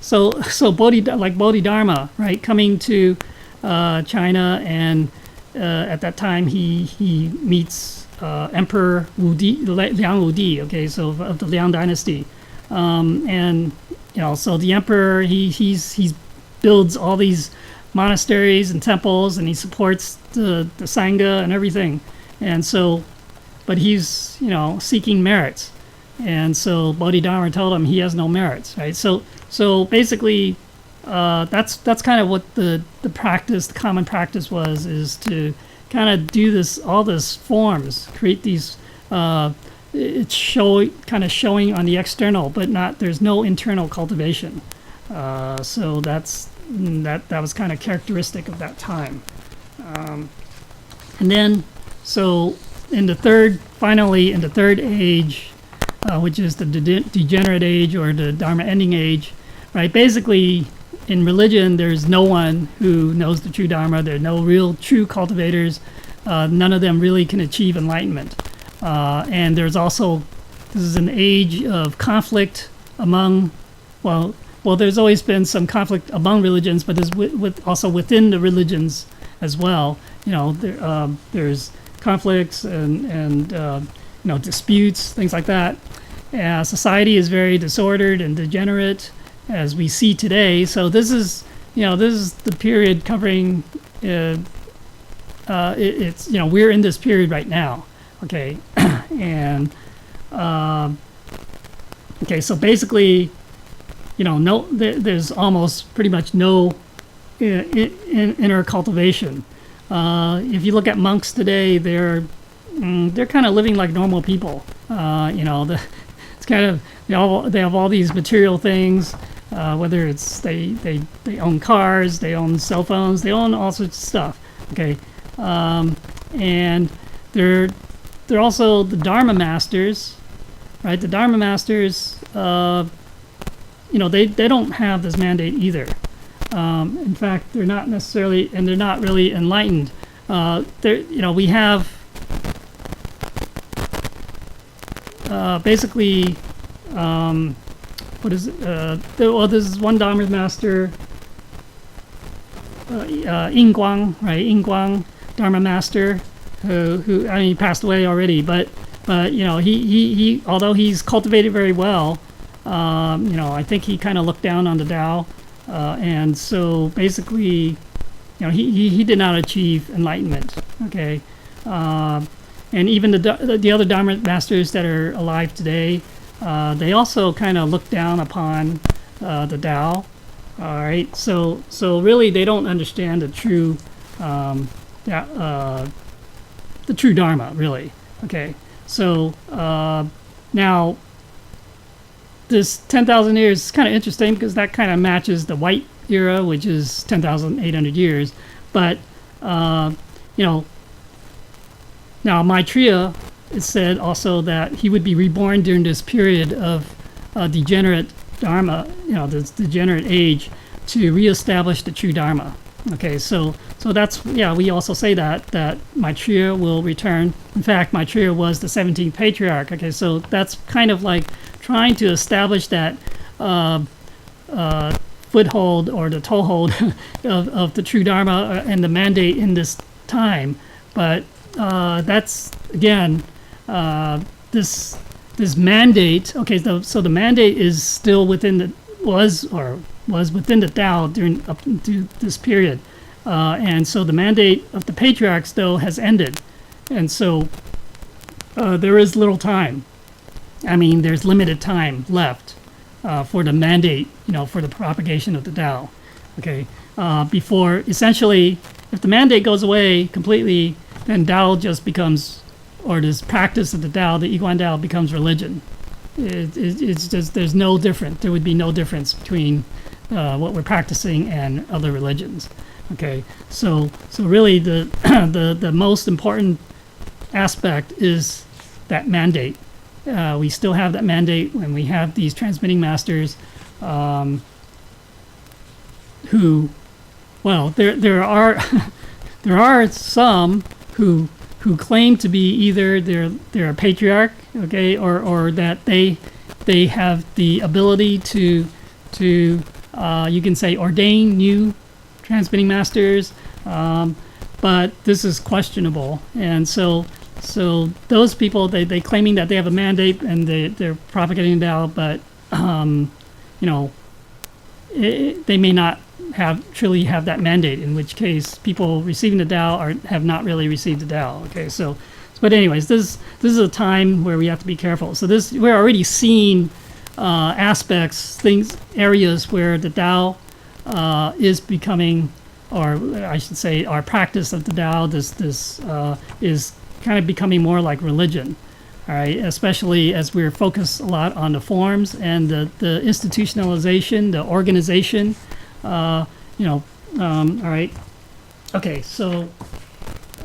so Bodhidharma, right, coming to China, and at that time he meets Emperor Liang Wudi, okay, so of the Liang dynasty, and so the emperor he builds all these monasteries and temples, and he supports the Sangha and everything, and so, but he's seeking merits, and so Bodhidharma told him he has no merits, right? So basically, that's kind of what the common practice was, is to kind of do all this forms, create these. It's kind of showing on the external, but there's no internal cultivation. So that was kind of characteristic of that time. And then, so in the third age, which is the degenerate age, or the Dharma ending age, right? Basically, in religion, there's no one who knows the true Dharma. There are no real true cultivators. None of them really can achieve enlightenment. And there's also, this is an age of conflict among, well, there's always been some conflict among religions, but there's also within the religions as well. There's conflicts and disputes, things like that. Society is very disordered and degenerate, as we see today. So this is the period covering. We're in this period right now. Okay, and so basically, there's almost pretty much no inner cultivation. If you look at monks today, they're kind of living like normal people. It's kind of they have all these material things, whether it's they own cars, they own cell phones, they own all sorts of stuff. Okay, and they're also the Dharma Masters, right? The Dharma Masters, they don't have this mandate either. In fact, they're not necessarily, and they're not really enlightened. We have basically, what is it? This is one Dharma Master, Yin Guang, right? Yin Guang, Dharma Master, who he passed away already, but he although he's cultivated very well, I think he kind of looked down on the Dao, and so basically, he did not achieve enlightenment. Okay, and even the other Dharma Masters that are alive today, they also kind of look down upon the Dao. All right, so really they don't understand the true Dharma, really. Okay, so now this 10,000 years is kind of interesting, because that kind of matches the white era, which is 10,800 years. But now Maitreya, it said also that he would be reborn during this period of degenerate Dharma, this degenerate age, to reestablish the true Dharma. Okay, so that's, we also say that Maitreya will return. In fact, Maitreya was the 17th patriarch. Okay, so that's kind of like trying to establish that foothold, or the toehold of the true Dharma and the mandate in this time. But that's, again, this mandate. Okay, so the mandate is still within was within the Dao up to this period, and so the mandate of the patriarchs though has ended, and so there is little time. I mean, there's limited time left for the mandate, for the propagation of the Dao. Okay, before, essentially, if the mandate goes away completely, then Dao just becomes, or this practice of the Dao, the Iguan Dao, becomes religion. It's just, there's no difference. There would be no difference between what we're practicing and other religions. Okay, so really the most important aspect is that mandate. We still have that mandate when we have these transmitting masters, who, well, there are there are some who claim to be either they're a patriarch, okay, or that they have the ability to You can say ordain new transmitting masters, but this is questionable. And so those people, they claiming that they have a mandate and they're propagating the Tao, but they may not truly have that mandate, in which case people receiving the Tao have not really received the Tao. Okay, so but anyways, this is a time where we have to be careful. So we're already seeing aspects, areas where the Tao is becoming, or I should say, our practice of the Tao, this is kind of becoming more like religion. All right, especially as we're focused a lot on the forms and the institutionalization, the organization. All right. Okay, so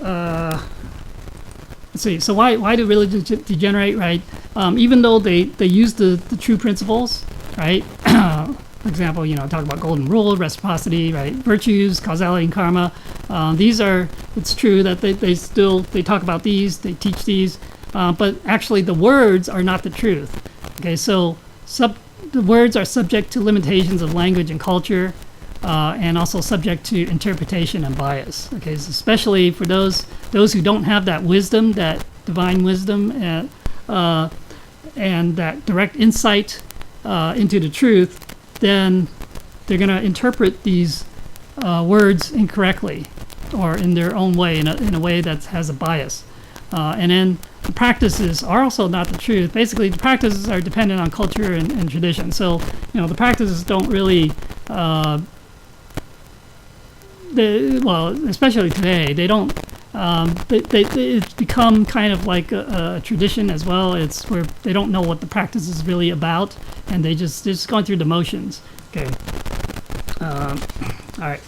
let's see. So why do religions degenerate? Right. Even though they use the true principles, right? For example, talk about golden rule, reciprocity, right? Virtues, causality, and karma. It's true that they talk about these, they teach these, but actually the words are not the truth. Okay, so the words are subject to limitations of language and culture, and also subject to interpretation and bias. Okay, so especially for those who don't have that wisdom, that divine wisdom, and that direct insight into the truth, then they're going to interpret these words incorrectly, or in their own way, in a way that has a bias. And then the practices are also not the truth. Basically, the practices are dependent on culture and tradition. So, the practices don't really, especially today, they don't. It's become kind of like a tradition as well. It's where they don't know what the practice is really about, and they're just going through the motions. Okay. All right.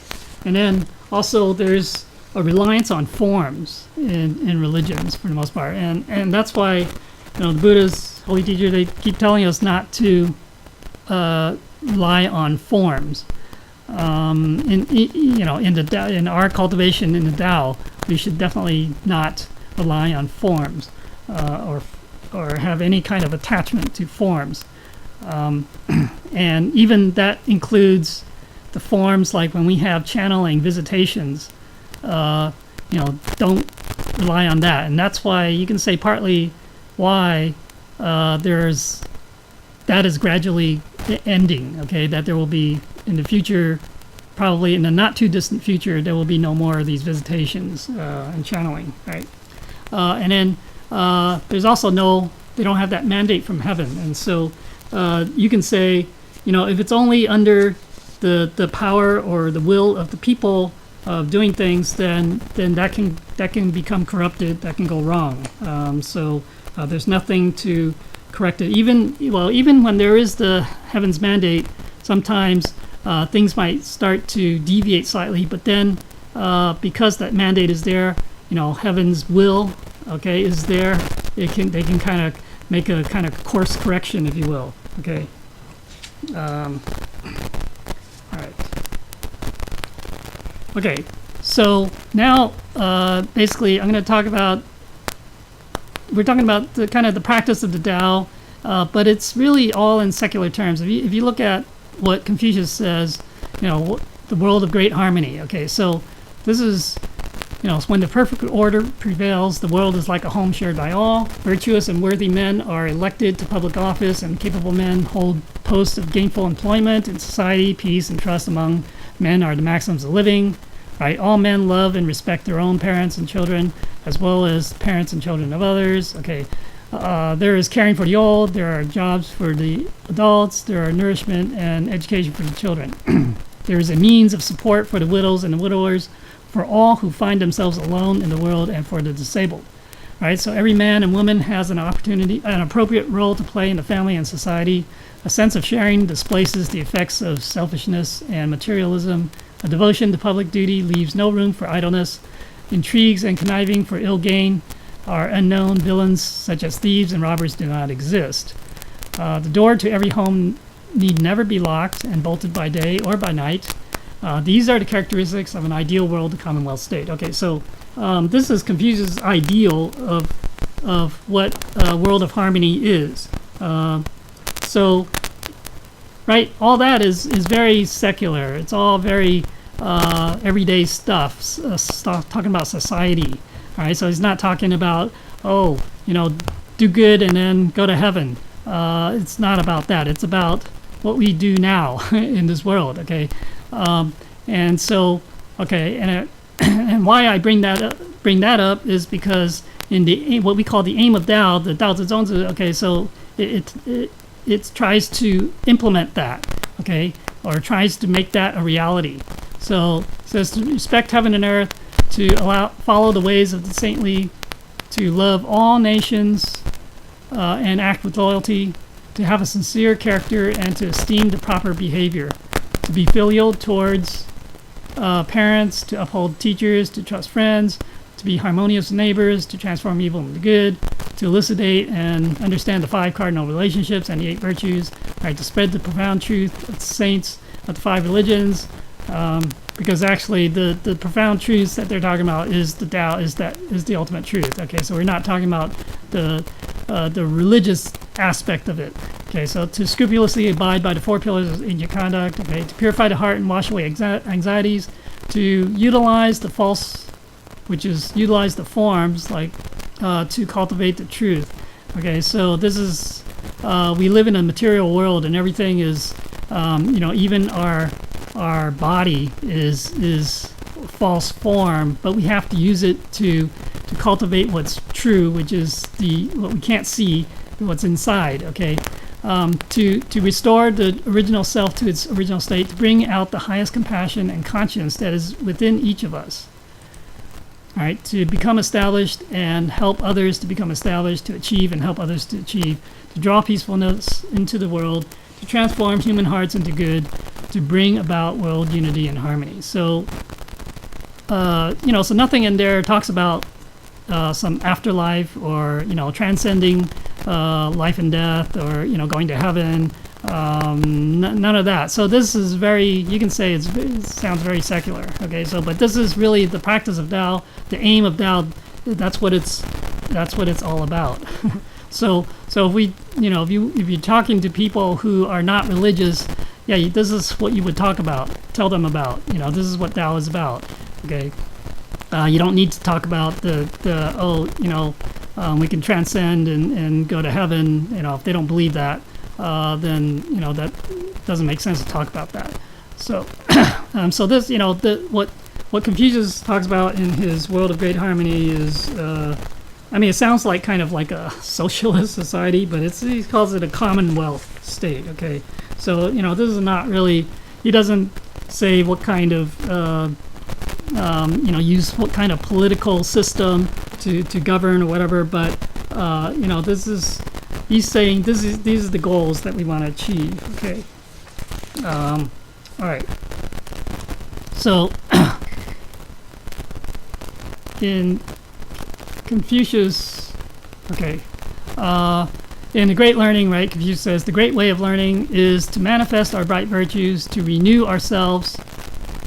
And then also there's a reliance on forms in religions for the most part, and that's why the Buddha's holy teacher, they keep telling us not to rely on forms. In our cultivation in the Dao, we should definitely not rely on forms, or have any kind of attachment to forms, and even that includes the forms like when we have channeling visitations. Don't rely on that, and that's why you can say partly why that is gradually ending. Okay, that there will be in the future, probably in the not too distant future, there will be no more of these visitations and channeling, right? And then there's also they don't have that mandate from heaven, and so you can say, if it's only under the power or the will of the people of doing things, then that can become corrupted, that can go wrong. So there's nothing to correct it. Even when there is the heaven's mandate, sometimes things might start to deviate slightly, but then because that mandate is there, heaven's will, okay, is there, they can kind of make a kind of course correction, if you will. Okay. All right. Okay. So now, basically, I'm going to talk about. We're talking about the kind of the practice of the Tao, but it's really all in secular terms. If you look at what Confucius says, the world of great harmony. Okay, so this is, when the perfect order prevails, the world is like a home shared by all. Virtuous and worthy men are elected to public office, and capable men hold posts of gainful employment in society. Peace and trust among men are the maxims of living. Right? All men love and respect their own parents and children, as well as parents and children of others. Okay. There is caring for the old, there are jobs for the adults, there are nourishment and education for the children. There is a means of support for the widows and the widowers, for all who find themselves alone in the world, and for the disabled. Right? So every man and woman has an appropriate role to play in the family and society. A sense of sharing displaces the effects of selfishness and materialism. A devotion to public duty leaves no room for idleness. Intrigues and conniving for ill gain are unknown. Villains such as thieves and robbers do not exist. The door to every home need never be locked and bolted by day or by night. These are the characteristics of an ideal world, the Commonwealth state. Okay, so this is Confucius' ideal of what a world of harmony is. So right? All that is very secular. It's all very everyday stuff, talking about society. All right, so he's not talking about, oh, do good and then go to heaven. It's not about that. It's about what we do now in this world. Okay, and so and why I bring that up is because in what we call the aim of Dao, the Dao Zizongzi, okay, so it tries to implement that, okay, or tries to make that a reality. So it says to respect heaven and earth, to follow the ways of the saintly, to love all nations and act with loyalty, to have a sincere character and to esteem the proper behavior, to be filial towards parents, to uphold teachers, to trust friends, to be harmonious with neighbors, to transform evil into good, to elucidate and understand the 5 cardinal relationships and the 8 virtues, right, to spread the profound truth of the saints of the 5 religions, because actually the profound truths that they're talking about is the Tao, is the ultimate truth. Okay, so we're not talking about the religious aspect of it. Okay, so to scrupulously abide by the 4 pillars of ancient conduct. Okay, to purify the heart and wash away anxieties, to utilize the forms like to cultivate the truth. Okay, so this is we live in a material world, and everything is even our body is false form, but we have to use it to cultivate what's true, which is what we can't see, what's inside. Okay, to restore the original self to its original state, to bring out the highest compassion and conscience that is within each of us. All right, to become established and help others to become established, to achieve and help others to achieve, to draw peacefulness into the world, to transform human hearts into good, to bring about world unity and harmony. So, so nothing in there talks about some afterlife or transcending life and death or going to heaven. None of that. So this is you can say it sounds very secular. Okay, so but this is really the practice of Tao, the aim of Tao. That's what it's all about. So if you're talking to people who are not religious, yeah, this is what you would tell them about. This is what Tao is about. Okay, you don't need to talk about we can transcend and go to heaven. If they don't believe that. Then that doesn't make sense to talk about that. So, so this what Confucius talks about in his World of Great Harmony is, it sounds like kind of like a socialist society, but he calls it a commonwealth state. Okay, so this is not really. He doesn't say what kind of use what kind of political system to govern or whatever, but this is. He's saying these are the goals that we want to achieve. Okay. All right. So in Confucius, okay, in the Great Learning, right? Confucius says the great way of learning is to manifest our bright virtues, to renew ourselves,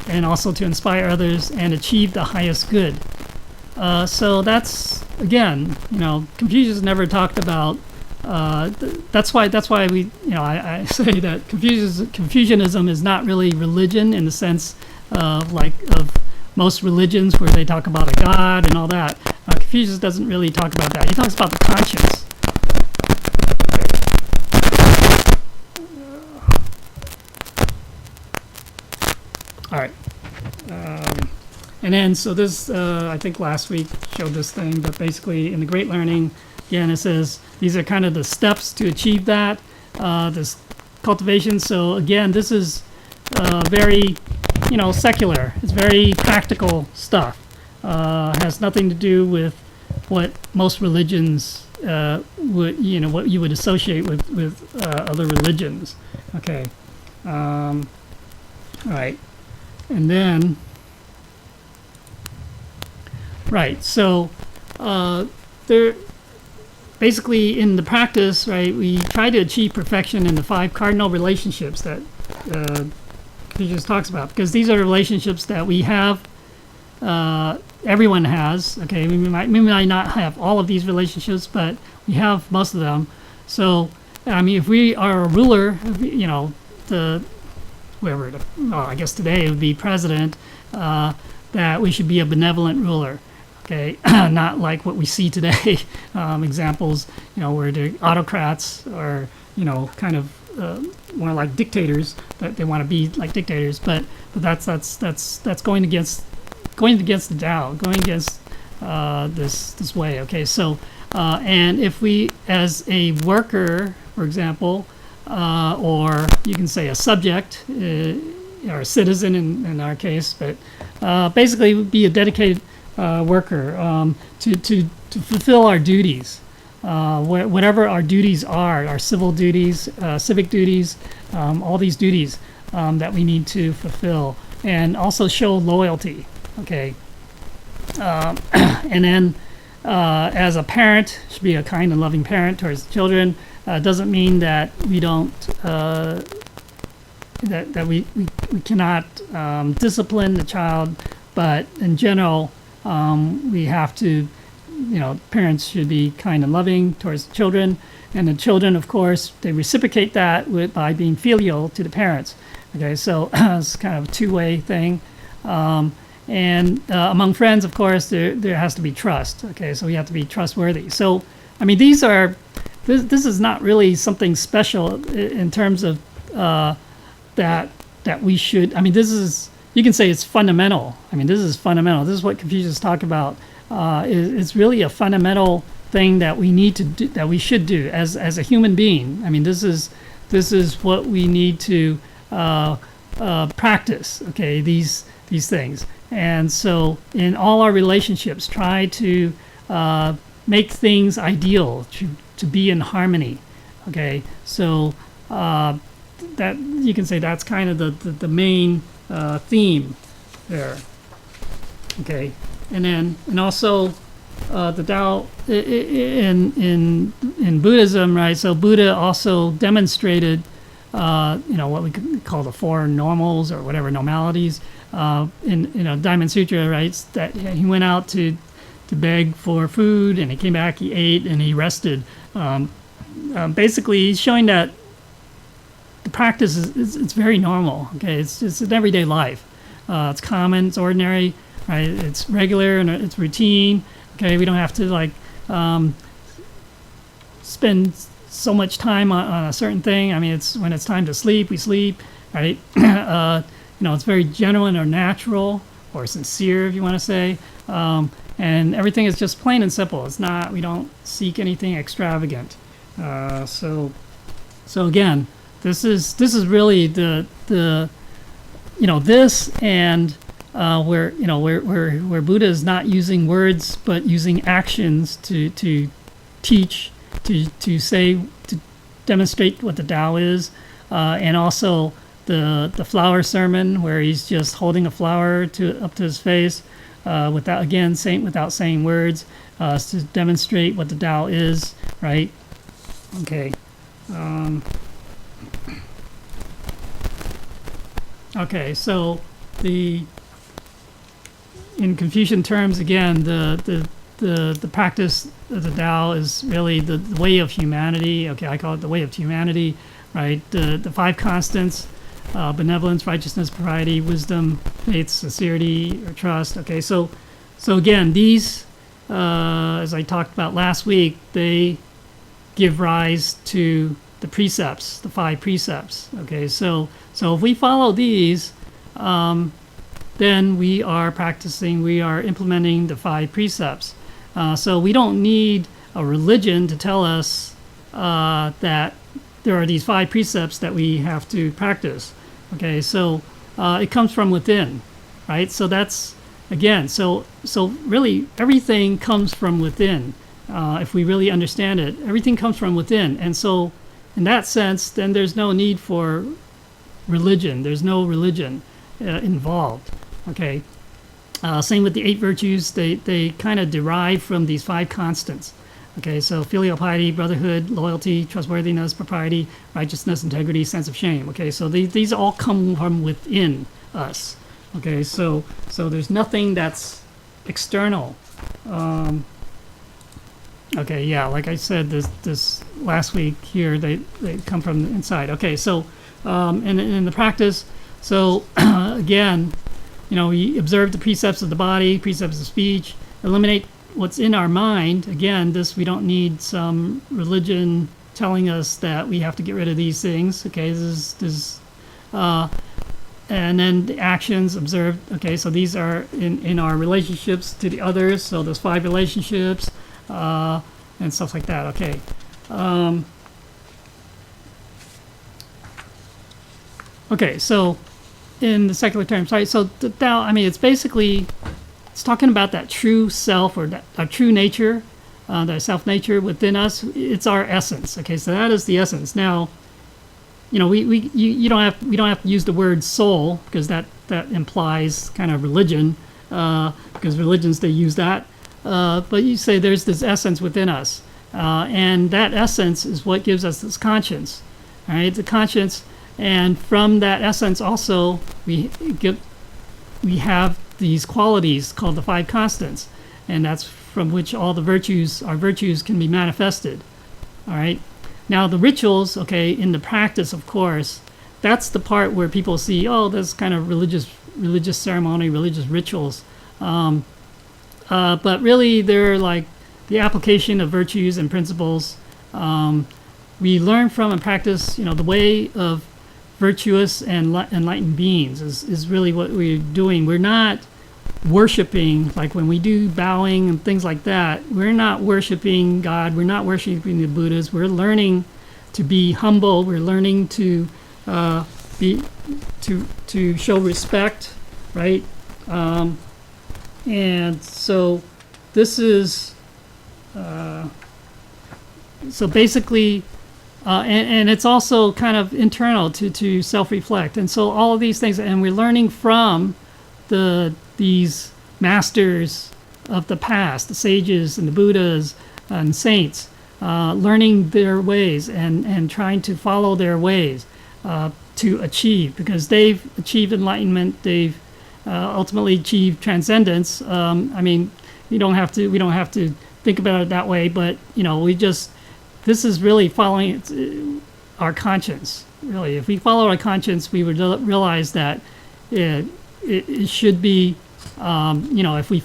and also to inspire others and achieve the highest good. So that's again, Confucius never talked about. That's why we I say that Confucianism is not really religion in the sense of most religions where they talk about a god and all that. Confucius doesn't really talk about that. He talks about the conscience. All right. And then so this I think last week showed this thing, but basically in the Great Learning. Again, it says these are kind of the steps to achieve that, this cultivation. So again, this is very, secular. It's very practical stuff. Has nothing to do with what most religions what you would associate with other religions. Okay. All right. And then, right. So there. Basically, in the practice, right, we try to achieve perfection in the 5 cardinal relationships that Confucius talks about, because these are relationships that we have, everyone has. Okay, we might not have all of these relationships, but we have most of them. So, if we are a ruler, whoever, well, I guess today it would be president, that we should be a benevolent ruler. Okay, not like what we see today. Examples, where the autocrats are, kind of more like dictators. That they want to be like dictators, but that's going against the Tao, going against this way. Okay, so and if we, as a worker, for example, or you can say a subject, or a citizen in our case, but basically be a dedicated worker to fulfill our duties, whatever our duties are, our civil duties, civic duties, all these duties that we need to fulfill, and also show loyalty. Okay, and then as a parent, should be a kind and loving parent towards children. Doesn't mean that we don't that we cannot discipline the child, but in general, we have to, parents should be kind and loving towards the children, and the children, of course, they reciprocate that by being filial to the parents. Okay, so it's kind of a two-way thing. And among friends, of course, there has to be trust. Okay, so we have to be trustworthy. So, I mean, this is not really something special in terms of that we should. I mean, you can say it's fundamental. I mean, this is fundamental. This is what Confucius talked about. It's really a fundamental thing that we need to do, that we should do as a human being. I mean, this is what we need to practice. Okay, these things. And so, in all our relationships, try to make things ideal, to be in harmony. Okay, so that you can say that's kind of the main theme there. Okay, and also the Dao in Buddhism, right? So Buddha also demonstrated what we could call the four normals or whatever normalities. In Diamond Sutra, right? That he went out to beg for food, and he came back, he ate, and he rested. Basically, he's showing that the practice it's very normal. Okay, it's an everyday life. It's common, it's ordinary, right? It's regular and it's routine. Okay, we don't have to spend so much time on a certain thing. I mean, it's when it's time to sleep, we sleep, right? It's very genuine or natural or sincere, if you want to say, and everything is just plain and simple. It's not. We don't seek anything extravagant. So again, this is really the this and where Buddha is not using words but using actions to teach, to say, to demonstrate what the Tao is, and also the flower sermon where he's just holding a flower up to his face without saying words, to demonstrate what the Tao is, right? Okay. Okay, so in Confucian terms, again, the practice of the Tao is really the way of humanity. Okay, I call it the way of humanity, right? The five constants: benevolence, righteousness, propriety, wisdom, faith, sincerity, or trust. Okay, so again, these, as I talked about last week, they give rise to the precepts, the five precepts. Okay, so if we follow these, then we are practicing, we are implementing the five precepts. So we don't need a religion to tell us that there are these five precepts that we have to practice. Okay, so it comes from within, right? So that's, again, so really everything comes from within. If we really understand it, everything comes from within. And so in that sense, then there's no need for religion. There's no religion involved. Okay. Same with the 8 virtues. They kind of derive from these 5 constants. Okay, so filial piety, brotherhood, loyalty, trustworthiness, propriety, righteousness, integrity, sense of shame. Okay, so these all come from within us. Okay, so there's nothing that's external. Okay, yeah, like I said this last week here, they come from the inside. Okay, so in the practice. So again, we observe the precepts of the body, precepts of speech, eliminate what's in our mind. Again, we don't need some religion telling us that we have to get rid of these things. Okay, and then the actions observed. Okay, so these are in our relationships to the others. So there's 5 relationships and stuff like that. Okay. Okay, so in the secular terms, right? So the Tao, it's talking about that true self, or that our true nature, that self nature within us. It's our essence. Okay, so that is the essence. Now, we don't have to use the word soul, because that implies kind of religion, because religions, they use that. But you say there's this essence within us, and that essence is what gives us this conscience. All right, the conscience. And from that essence also, we have these qualities called the 5 constants, and that's from which all our virtues can be manifested. All right. Now the rituals, okay, in the practice, of course, that's the part where people see, oh, that's kind of religious ceremony, religious rituals. But really, they're like the application of virtues and principles. We learn from and practice, the way of virtuous and enlightened beings is really what we're doing. We're not worshiping, like when we do bowing and things like that, we're not worshiping God, we're not worshiping the Buddhas, we're learning to be humble, we're learning to show respect, right? And so this is so basically and it's also kind of internal to self-reflect. And so all of these things, and we're learning from these masters of the past, the sages and the Buddhas and saints, learning their ways and trying to follow their ways to achieve, because they've achieved enlightenment, they've ultimately achieved transcendence. We don't have to think about it that way, but this is really following our conscience. Really, if we follow our conscience, we would realize that it should be, if we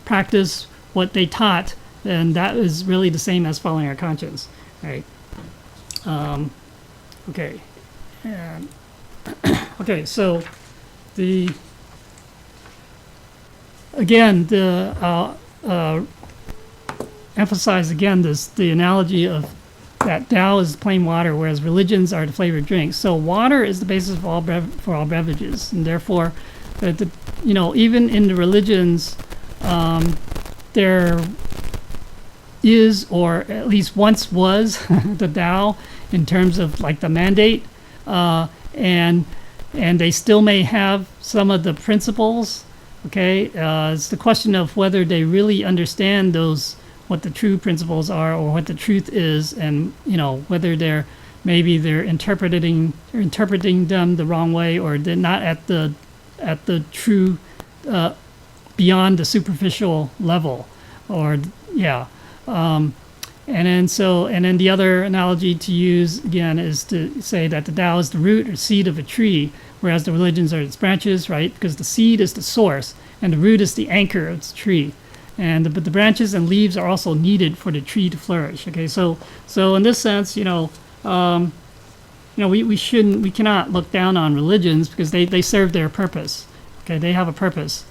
practice what they taught, then that is really the same as following our conscience, right? Okay, and okay, so emphasize again the analogy of that Dao is plain water, whereas religions are the flavored drinks. So water is the basis of all beverages, and therefore, even in the religions, there is, or at least once was, the Dao in terms of like the mandate, and they still may have some of the principles. Okay, it's the question of whether they really understand what the true principles are, or what the truth is, and whether they're interpreting them the wrong way, or they're not at the true beyond the superficial level, or and then the other analogy to use again is to say that the Tao is the root or seed of a tree, whereas the religions are its branches, right? Because the seed is the source and the root is the anchor of the tree. But the branches and leaves are also needed for the tree to flourish. Okay, so in this sense, we cannot look down on religions, because they serve their purpose. Okay, they have a purpose.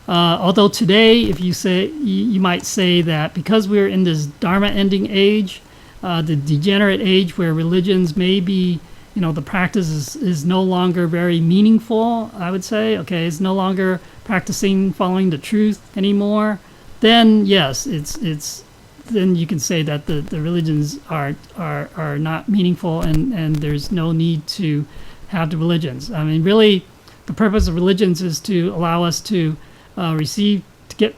Although today, if you might say that because we're in this Dharma ending age, the degenerate age where religions may be, the practice is no longer very meaningful, I would say. Okay, it's no longer practicing following the truth anymore. Then yes, then you can say that the religions are not meaningful, and there's no need to have the religions. Really, the purpose of religions is to allow us to receive the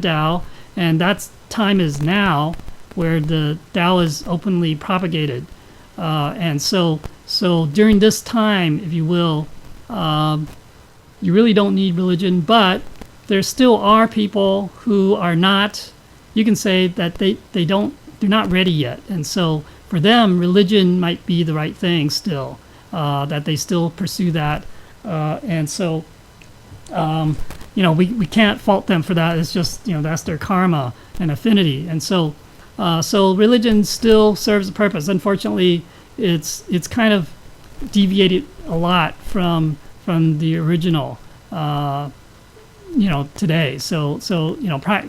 Tao, and that time is now, where the Tao is openly propagated, and so during this time, if you will, you really don't need religion, but there still are people who are not. You can say that they don't they're not ready yet. And so for them, religion might be the right thing still, that they still pursue that. And so, we can't fault them for that. It's just, that's their karma and affinity. And so, so religion still serves a purpose. Unfortunately, it's kind of deviated a lot from the original, today. So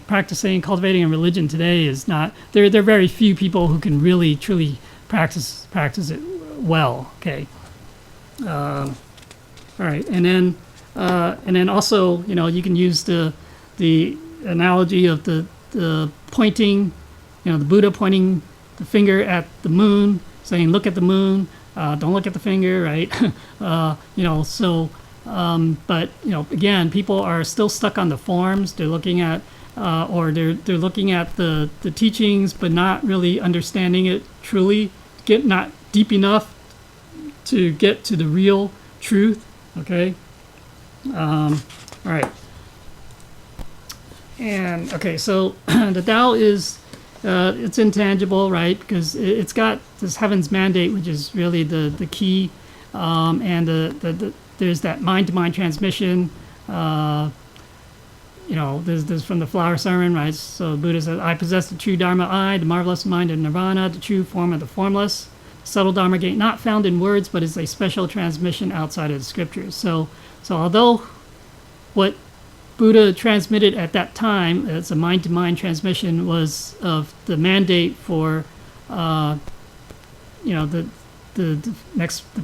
practicing, cultivating a religion today is not. There are very few people who can really truly practice it well. Okay. All right, and then also, you can use the analogy of the pointing, the Buddha pointing the finger at the moon, saying, "Look at the moon, don't look at the finger," right? But again, people are still stuck on the forms. They're looking at, or they're looking at the teachings, but not really understanding it truly. Not deep enough to get to the real truth. Okay. All right. And okay, so the Tao is it's intangible, right? Because it's got this heaven's mandate, which is really the key, and there's that mind-to-mind transmission. There's from the flower sermon, right? So Buddha says, "I possess the true Dharma, the marvelous mind of Nirvana, the true form of the formless. Subtle Dharma gate, not found in words, but is a special transmission outside of the scriptures." So although what Buddha transmitted at that time as a mind-to-mind transmission was of the mandate for, the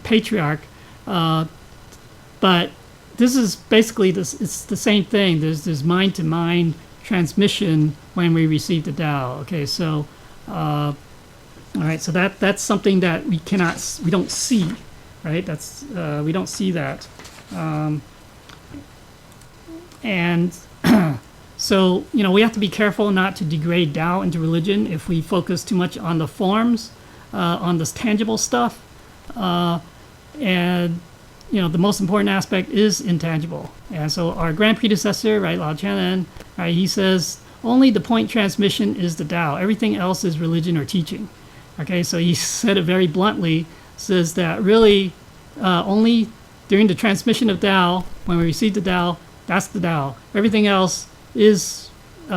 patriarch, but this is basically it's the same thing. There's this mind-to-mind transmission when we receive the Tao. Okay, so. All right, so that's something that we don't see, right? We don't see that, and so we have to be careful not to degrade Tao into religion if we focus too much on the forms, on this tangible stuff, and the most important aspect is intangible. And so our grand predecessor, right, Lao Tianren, right, he says only the point transmission is the Tao. Everything else is religion or teaching. Okay, so he said it very bluntly, says that really only during the transmission of Tao, when we receive the Tao, that's the Tao. Everything else is,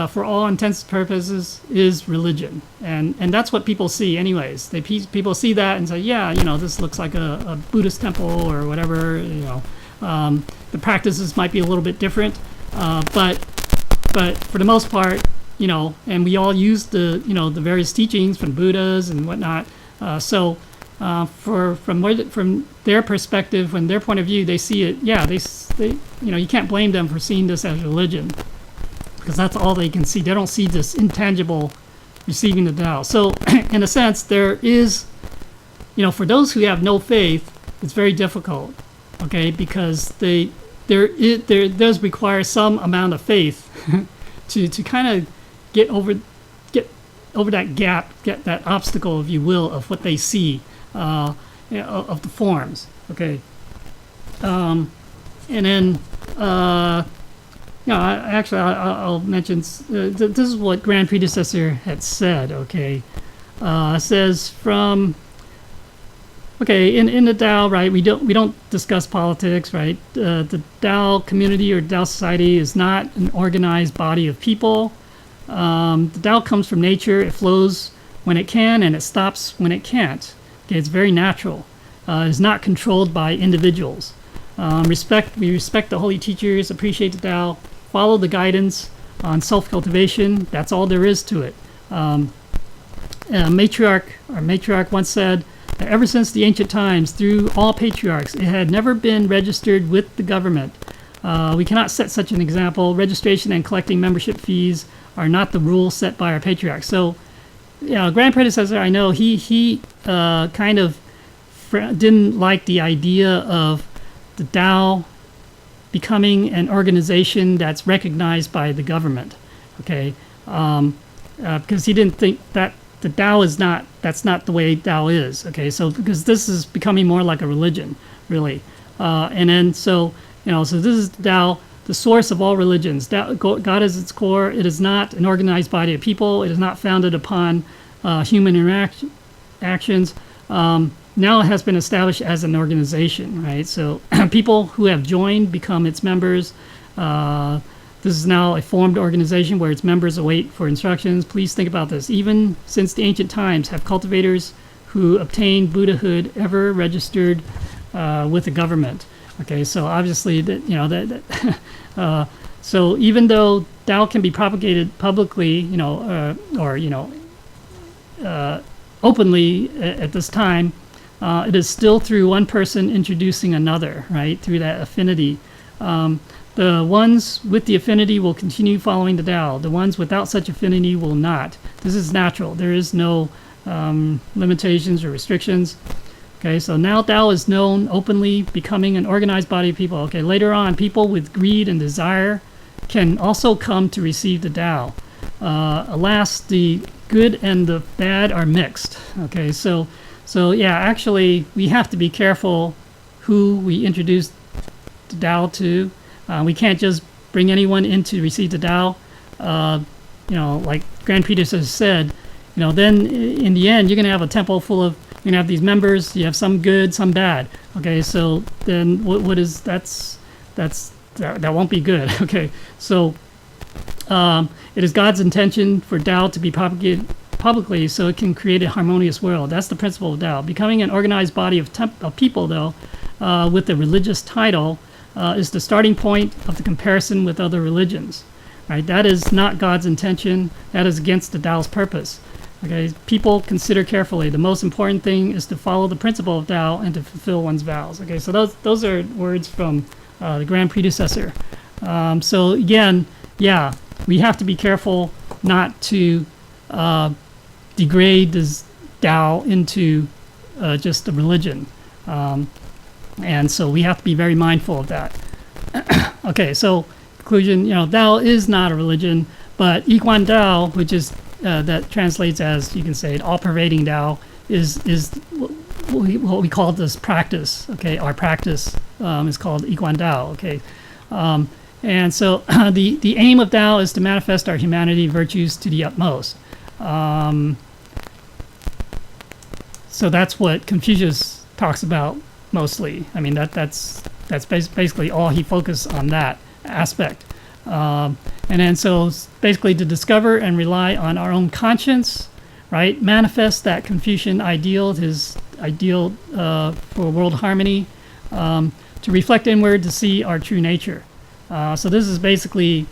for all intents and purposes, is religion. And that's what people see anyways. People see that and say, yeah, this looks like a Buddhist temple or whatever, the practices might be a little bit different, but for the most part, and we all use the various teachings from Buddhas and whatnot. So from their perspective, from their point of view, they see it. Yeah, they you can't blame them for seeing this as religion, because that's all they can see. They don't see this intangible receiving the Tao. So in a sense, there is, for those who have no faith, it's very difficult. Okay, because there does require some amount of faith to kind of get over that gap, get that obstacle, if you will, of what they see, of the forms. Okay, and then I'll mention this is what Grand Predecessor had said. Okay, says from. Okay, in the Tao, right, we don't discuss politics, right? The Tao community or Tao society is not an organized body of people. The Tao comes from nature. It flows when it can, and it stops when it can't. Okay, it's very natural. It is not controlled by individuals. We respect the holy teachers, appreciate the Tao, follow the guidance on self-cultivation. That's all there is to it. Matriarch once said, ever since the ancient times, through all patriarchs, it had never been registered with the government. We cannot set such an example. Registration and collecting membership fees are not the rules set by our patriarchs. So, Grand Predecessor, I know he kind of didn't like the idea of the Tao becoming an organization that's recognized by the government. Okay, because he didn't think that the Tao that's not the way Tao is. Okay, so because this is becoming more like a religion, really, and then so this is the Tao, the source of all religions. God is its core. It is not an organized body of people. It is not founded upon human actions. Now it has been established as an organization, right? So people who have joined become its members. This is now a formed organization where its members await for instructions. Please think about this. Even since the ancient times, have cultivators who obtained Buddhahood ever registered with the government? Okay, so obviously so even though Dao can be propagated publicly, openly at this time, it is still through one person introducing another, right? Through that affinity. The ones with the affinity will continue following the Dao. The ones without such affinity will not. This is natural. There is no limitations or restrictions. Okay, so now Dao is known openly, becoming an organized body of people. Okay, later on, people with greed and desire can also come to receive the Dao. Alas, the good and the bad are mixed. Okay, so yeah, actually, we have to be careful who we introduce the Dao to. We can't just bring anyone in to receive the Dao. Like Grand Predecessor said, then in the end, you're going to have a temple full of, you're going to have these members, you have some good, some bad. Okay, so then what is, that won't be good. Okay, so it is God's intention for Dao to be propagated publicly so it can create a harmonious world. That's the principle of Dao. Becoming an organized body of people, though, with a religious title, is the starting point of the comparison with other religions, right? That is not God's intention. That is against the Tao's purpose. Okay, people consider carefully. The most important thing is to follow the principle of Tao and to fulfill one's vows. Okay, so those are words from the Grand Predecessor. So again, yeah, we have to be careful not to degrade this Tao into just a religion. And so we have to be very mindful of that. Okay, so conclusion, Dao is not a religion, but Yiquan Dao, which is that translates as, you can say, all-pervading Dao, is what we call this practice. Okay, our practice is called Yiquan Dao. Okay, and so the aim of Dao is to manifest our humanity virtues to the utmost. So that's what Confucius talks about mostly. I mean, that's basically all he focused on, that aspect. And then so basically to discover and rely on our own conscience, right? Manifest that Confucian ideal, his ideal for world harmony, to reflect inward to see our true nature. So this is basically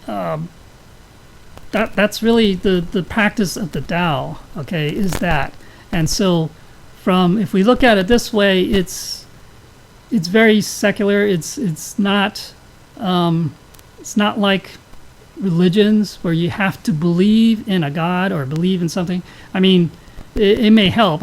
that's really the practice of the Tao. Okay, is that, and so if we look at it this way, it's very secular. It's not like religions where you have to believe in a god or believe in something. I mean, it may help,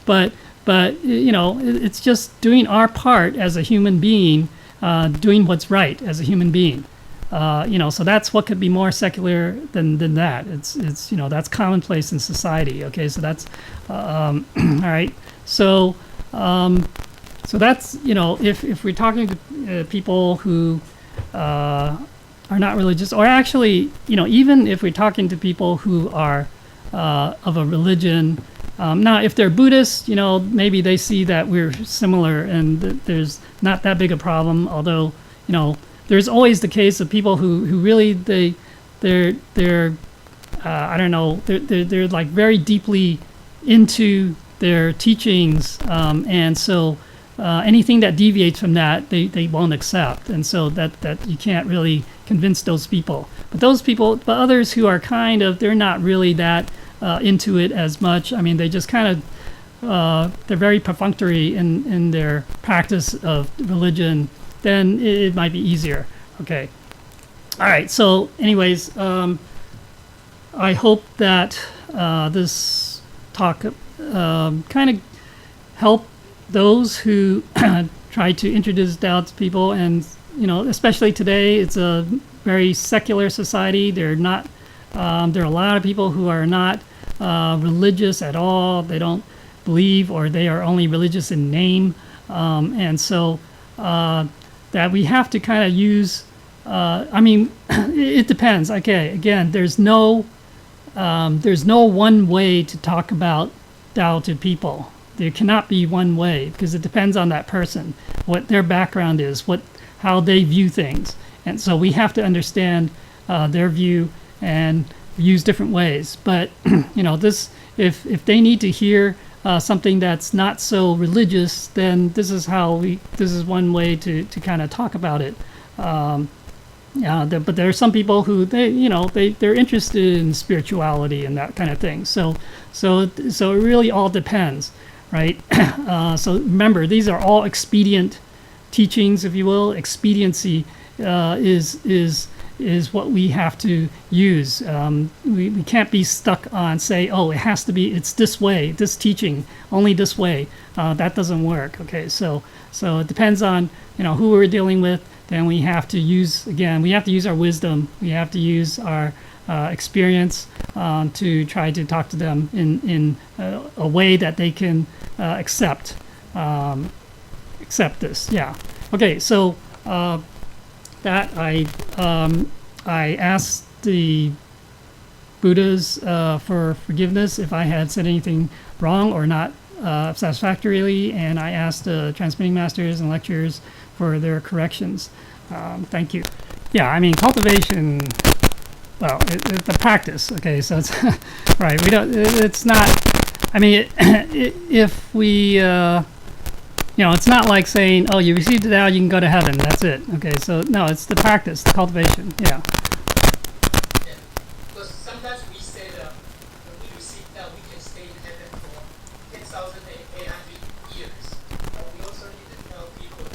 but it's just doing our part as a human being, doing what's right as a human being. So that's what could be more secular than that. It's that's commonplace in society. Okay, so that's all right. So that's if we're talking to people who are not religious, or actually even if we're talking to people who are of a religion. Now, if they're Buddhists, maybe they see that we're similar and there's not that big a problem. Although there's always the case of people who really they're I don't know, they're like very deeply into their teachings, and so anything that deviates from that they won't accept, and so that you can't really convince those people. But others who are they're not really that into it as much. I mean, they just kind of they're very perfunctory in their practice of religion. Then it might be easier. Okay. All right. So anyways, I hope that this talk kind of help those who try to introduce Tao to people. And, especially today, it's a very secular society. There are a lot of people who are not religious at all. They don't believe, or they are only religious in name. And so that we have to kind of use, it depends. Okay, again, there's no there's no one way to talk about Dao to people. There cannot be one way because it depends on that person, what their background is, how they view things. And so we have to understand their view and use different ways. But if they need to hear something that's not so religious, then this is one way to kind of talk about it. But there are some people who they're interested in spirituality and that kind of thing. So it really all depends, right? So remember, these are all expedient teachings, if you will. Expediency is what we have to use. We can't be stuck on it's this way, this teaching only this way. That doesn't work. Okay, so it depends on who we're dealing with. Then we have to use our wisdom. We have to use our experience to try to talk to them in a way that they can accept this. Yeah. Okay. So that I asked the Buddhas for forgiveness if I had said anything wrong or not satisfactorily, and I asked the transmitting masters and lecturers for their corrections. Thank you. Yeah, I mean, cultivation, well, it's a practice, okay, so it's, right, it's not, I mean, if we, it's not like saying, oh, you received it out, you can go to heaven, that's it, okay, so, no, it's the practice, the cultivation, yeah. Because sometimes we say that when we receive that, we can stay in heaven for 10,800 years. But we also need to tell people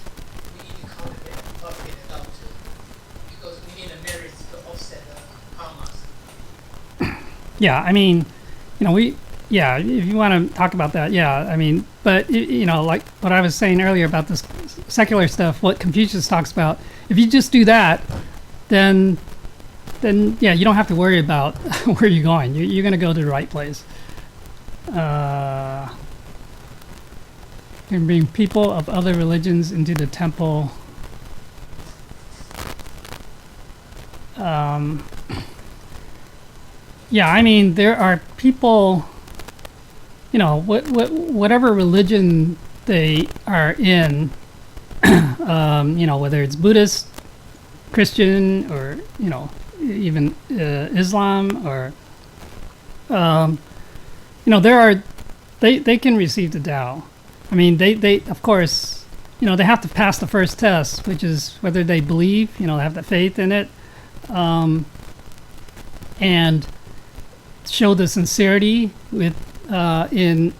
we need to cultivate and cultivate it out too. Because we need the merits to offset the karmas. Yeah, I mean, if you want to talk about that, yeah, I mean, but, like what I was saying earlier about this secular stuff, what Confucius talks about, if you just do that, then yeah, you don't have to worry about where you're going. You're going to go to the right place. Can bring people of other religions into the temple. Yeah, I mean, there are people, whatever religion they are in, whether it's Buddhist, Christian, or, even Islam, or, they can receive the Tao. I mean, they of course, they have to pass the first test, which is whether they believe, have the faith in it, and show the sincerity with in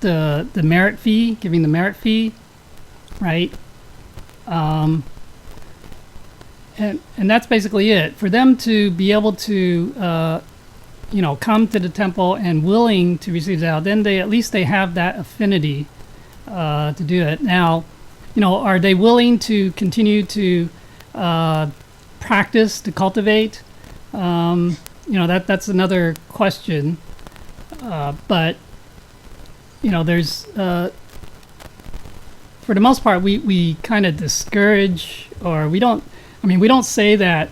the merit fee, giving the merit fee, right? And that's basically it. For them to be able to come to the temple and willing to receive Dao, then at least they have that affinity to do it. Now, are they willing to continue to practice, to cultivate? That's another question. But there's for the most part, we kind of discourage, or we don't say that,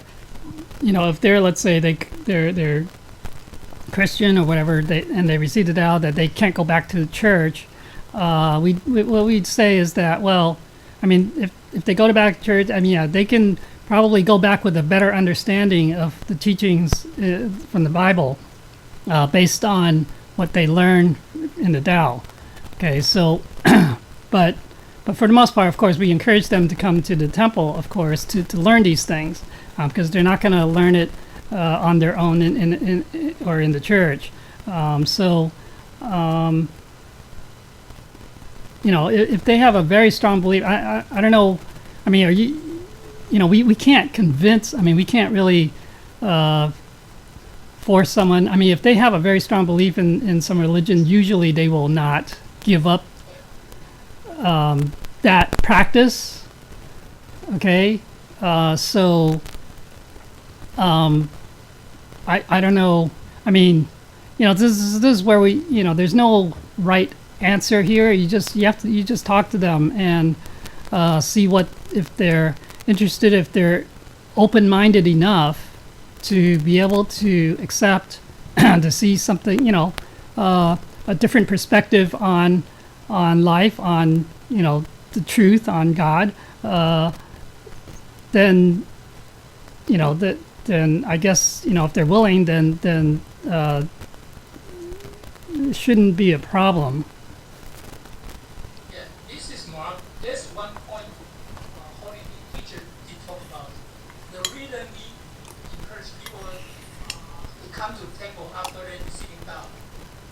if they're, let's say they're Christian or whatever, and they receive the Tao, that they can't go back to the church. What we'd say is that, well, I mean, if they go back to church, I mean, yeah, they can probably go back with a better understanding of the teachings from the Bible, based on what they learn in the Tao. Okay, so, but for the most part, of course, we encourage them to come to the temple, of course, to learn these things, because they're not going to learn it on their own or in the church. If they have a very strong belief, I don't know. I mean, we can't convince. I mean, we can't really force someone. I mean, if they have a very strong belief in some religion, usually they will not give up that practice. Okay, I don't know. I mean, this is where we, there's no right answer here. You just talk to them and see if they're interested, if they're open-minded enough to be able to accept to see something, a different perspective on life, on the truth, on God, then then I guess if they're willing, then it shouldn't be a problem. Yeah, this is more. There's one point Holy Teacher did talk about. The reason we encourage people to come to the temple after they receiving Dao,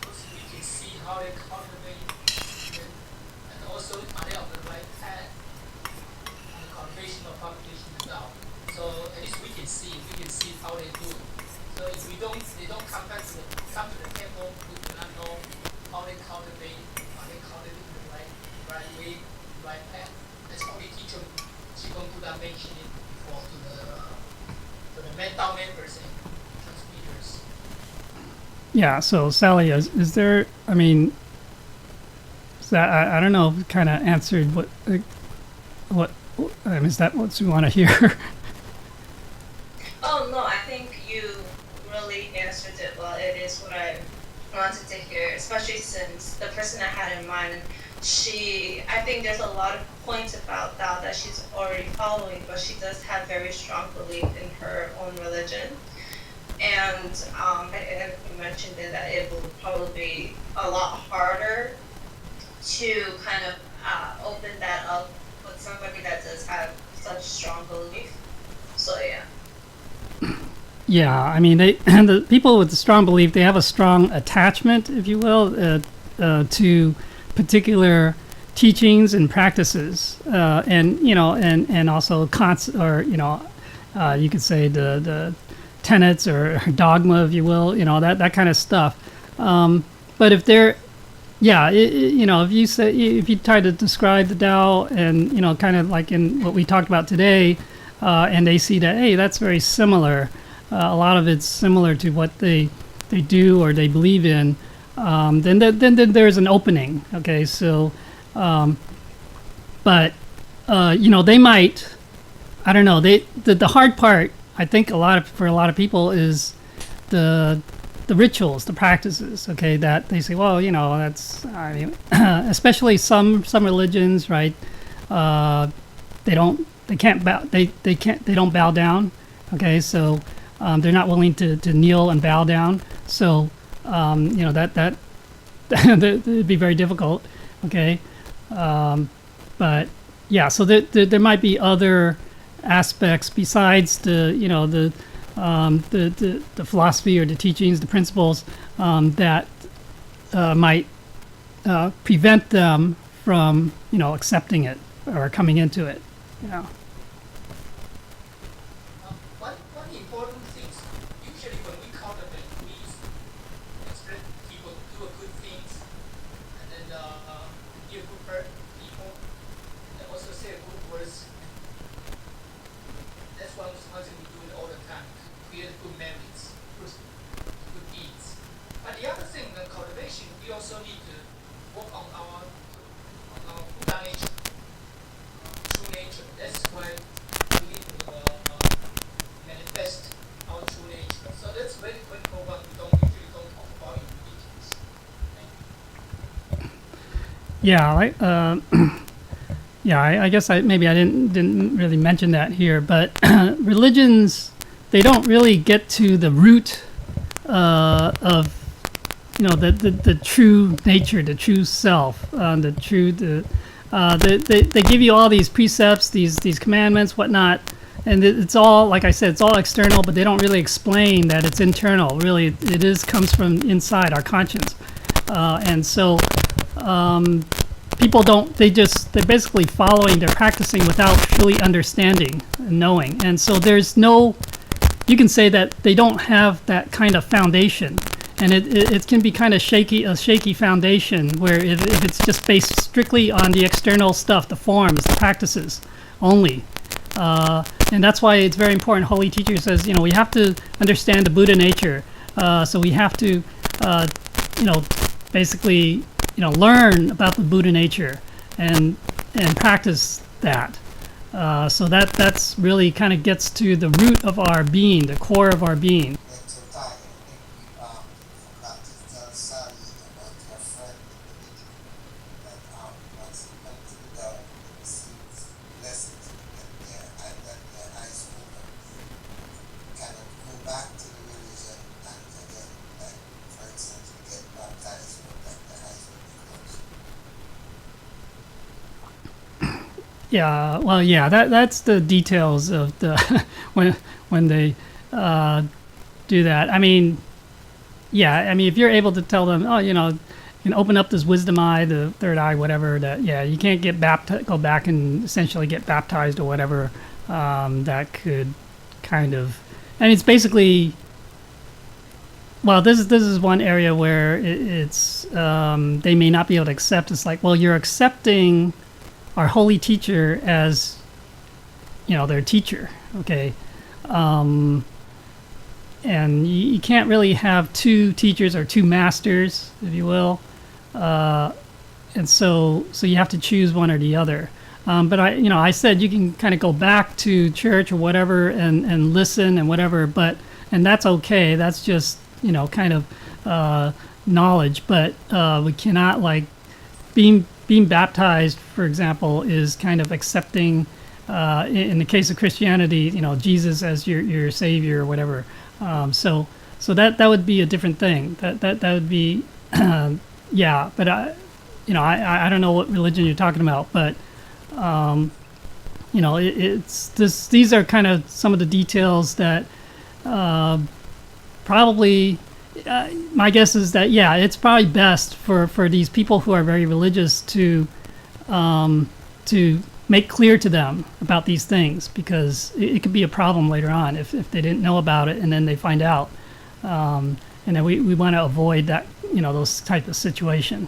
because we can see how they cultivate, and also are they on the right path on the cultivation or propagation of Dao. So at least we can see how they do it. So if they don't come to the temple, we do not know how they cultivate, the right way, right path. That's how we teach them. Qigong Buddha mentioned it before to the mental members and transmitters. Yeah. So Sally, is there? I mean, is that I don't know. Kind of answered what is that what you want to hear? Oh no, I think you really answered it well. It is what I wanted to hear, especially since the person I had in mind, I think there's a lot of points about Dao that she's already following, but she does have very strong belief in her own religion. And you mentioned that it will probably be a lot harder to kind of open that up with somebody that does have such strong belief. So yeah. Yeah, I mean, the people with the strong belief, they have a strong attachment, if you will, to particular teachings and practices, and also you could say the tenets or dogma, if you will, that kind of stuff. But if they're if you try to describe the Tao and kind of like in what we talked about today, and they see that, hey, that's very similar. A lot of it's similar to what they do or they believe in. Then there's an opening. Okay, so, but they might. I don't know. The hard part, I think, for a lot of people is the rituals, the practices. Okay, that they say, well, that's. I mean, especially some religions, right? They don't bow down. Okay, so. They're not willing to kneel and bow down, so that it'd be very difficult. Okay, but yeah, so there might be other aspects besides the philosophy or the teachings, the principles that might prevent them from accepting it or coming into it. Yeah. One important thing, usually when we cultivate, we expect people to do good things, and then be a good people, and also say good words. That's one thing we do it all the time, create good memories, good deeds. But the other thing, the cultivation, we also need to work on our Buddha nature, true nature. That's why we need to manifest our true nature. So that's very critical, but we usually don't talk about in religions. Yeah, I guess maybe I didn't really mention that here, but religions, they don't really get to the root of the true nature, the true self, they give you all these precepts, these commandments, whatnot, and it's all, like I said, it's all external, but they don't really explain that it's internal. Really, it comes from inside our conscience, and so people don't. They're basically following. They're practicing without truly understanding and knowing, and so there's no. You can say that they don't have that kind of foundation, and it can be kind of a shaky foundation where if it's just based strictly on the external stuff, the forms, the practices only. And that's why it's very important. Holy Teacher says, we have to understand the Buddha nature. So we have to, basically, learn about the Buddha nature and practice that. So that's really kind of gets to the root of our being, the core of our being. Yeah, well, yeah, that's the details of the when they do that. I mean, yeah, I mean, if you're able to tell them, oh, you can open up this wisdom eye, the third eye, whatever. That yeah, you can't get go back and essentially get baptized or whatever. That could kind of, and it's basically. Well, this is one area where it's they may not be able to accept. It's like, well, you're accepting our holy teacher as their teacher, okay, and you can't really have two teachers or two masters, if you will, and so you have to choose one or the other. But I said you can kind of go back to church or whatever and listen and whatever, and that's okay. That's just kind of knowledge, but we cannot like being baptized, for example, is kind of accepting, in the case of Christianity, Jesus as your savior or whatever. So that would be a different thing. That would be, yeah. But I don't know what religion you're talking about, but it's this. These are kind of some of the details that probably. My guess is that it's probably best for these people who are very religious to make clear to them about these things, because it could be a problem later on if they didn't know about it and then they find out, and then we want to avoid that those type of situation.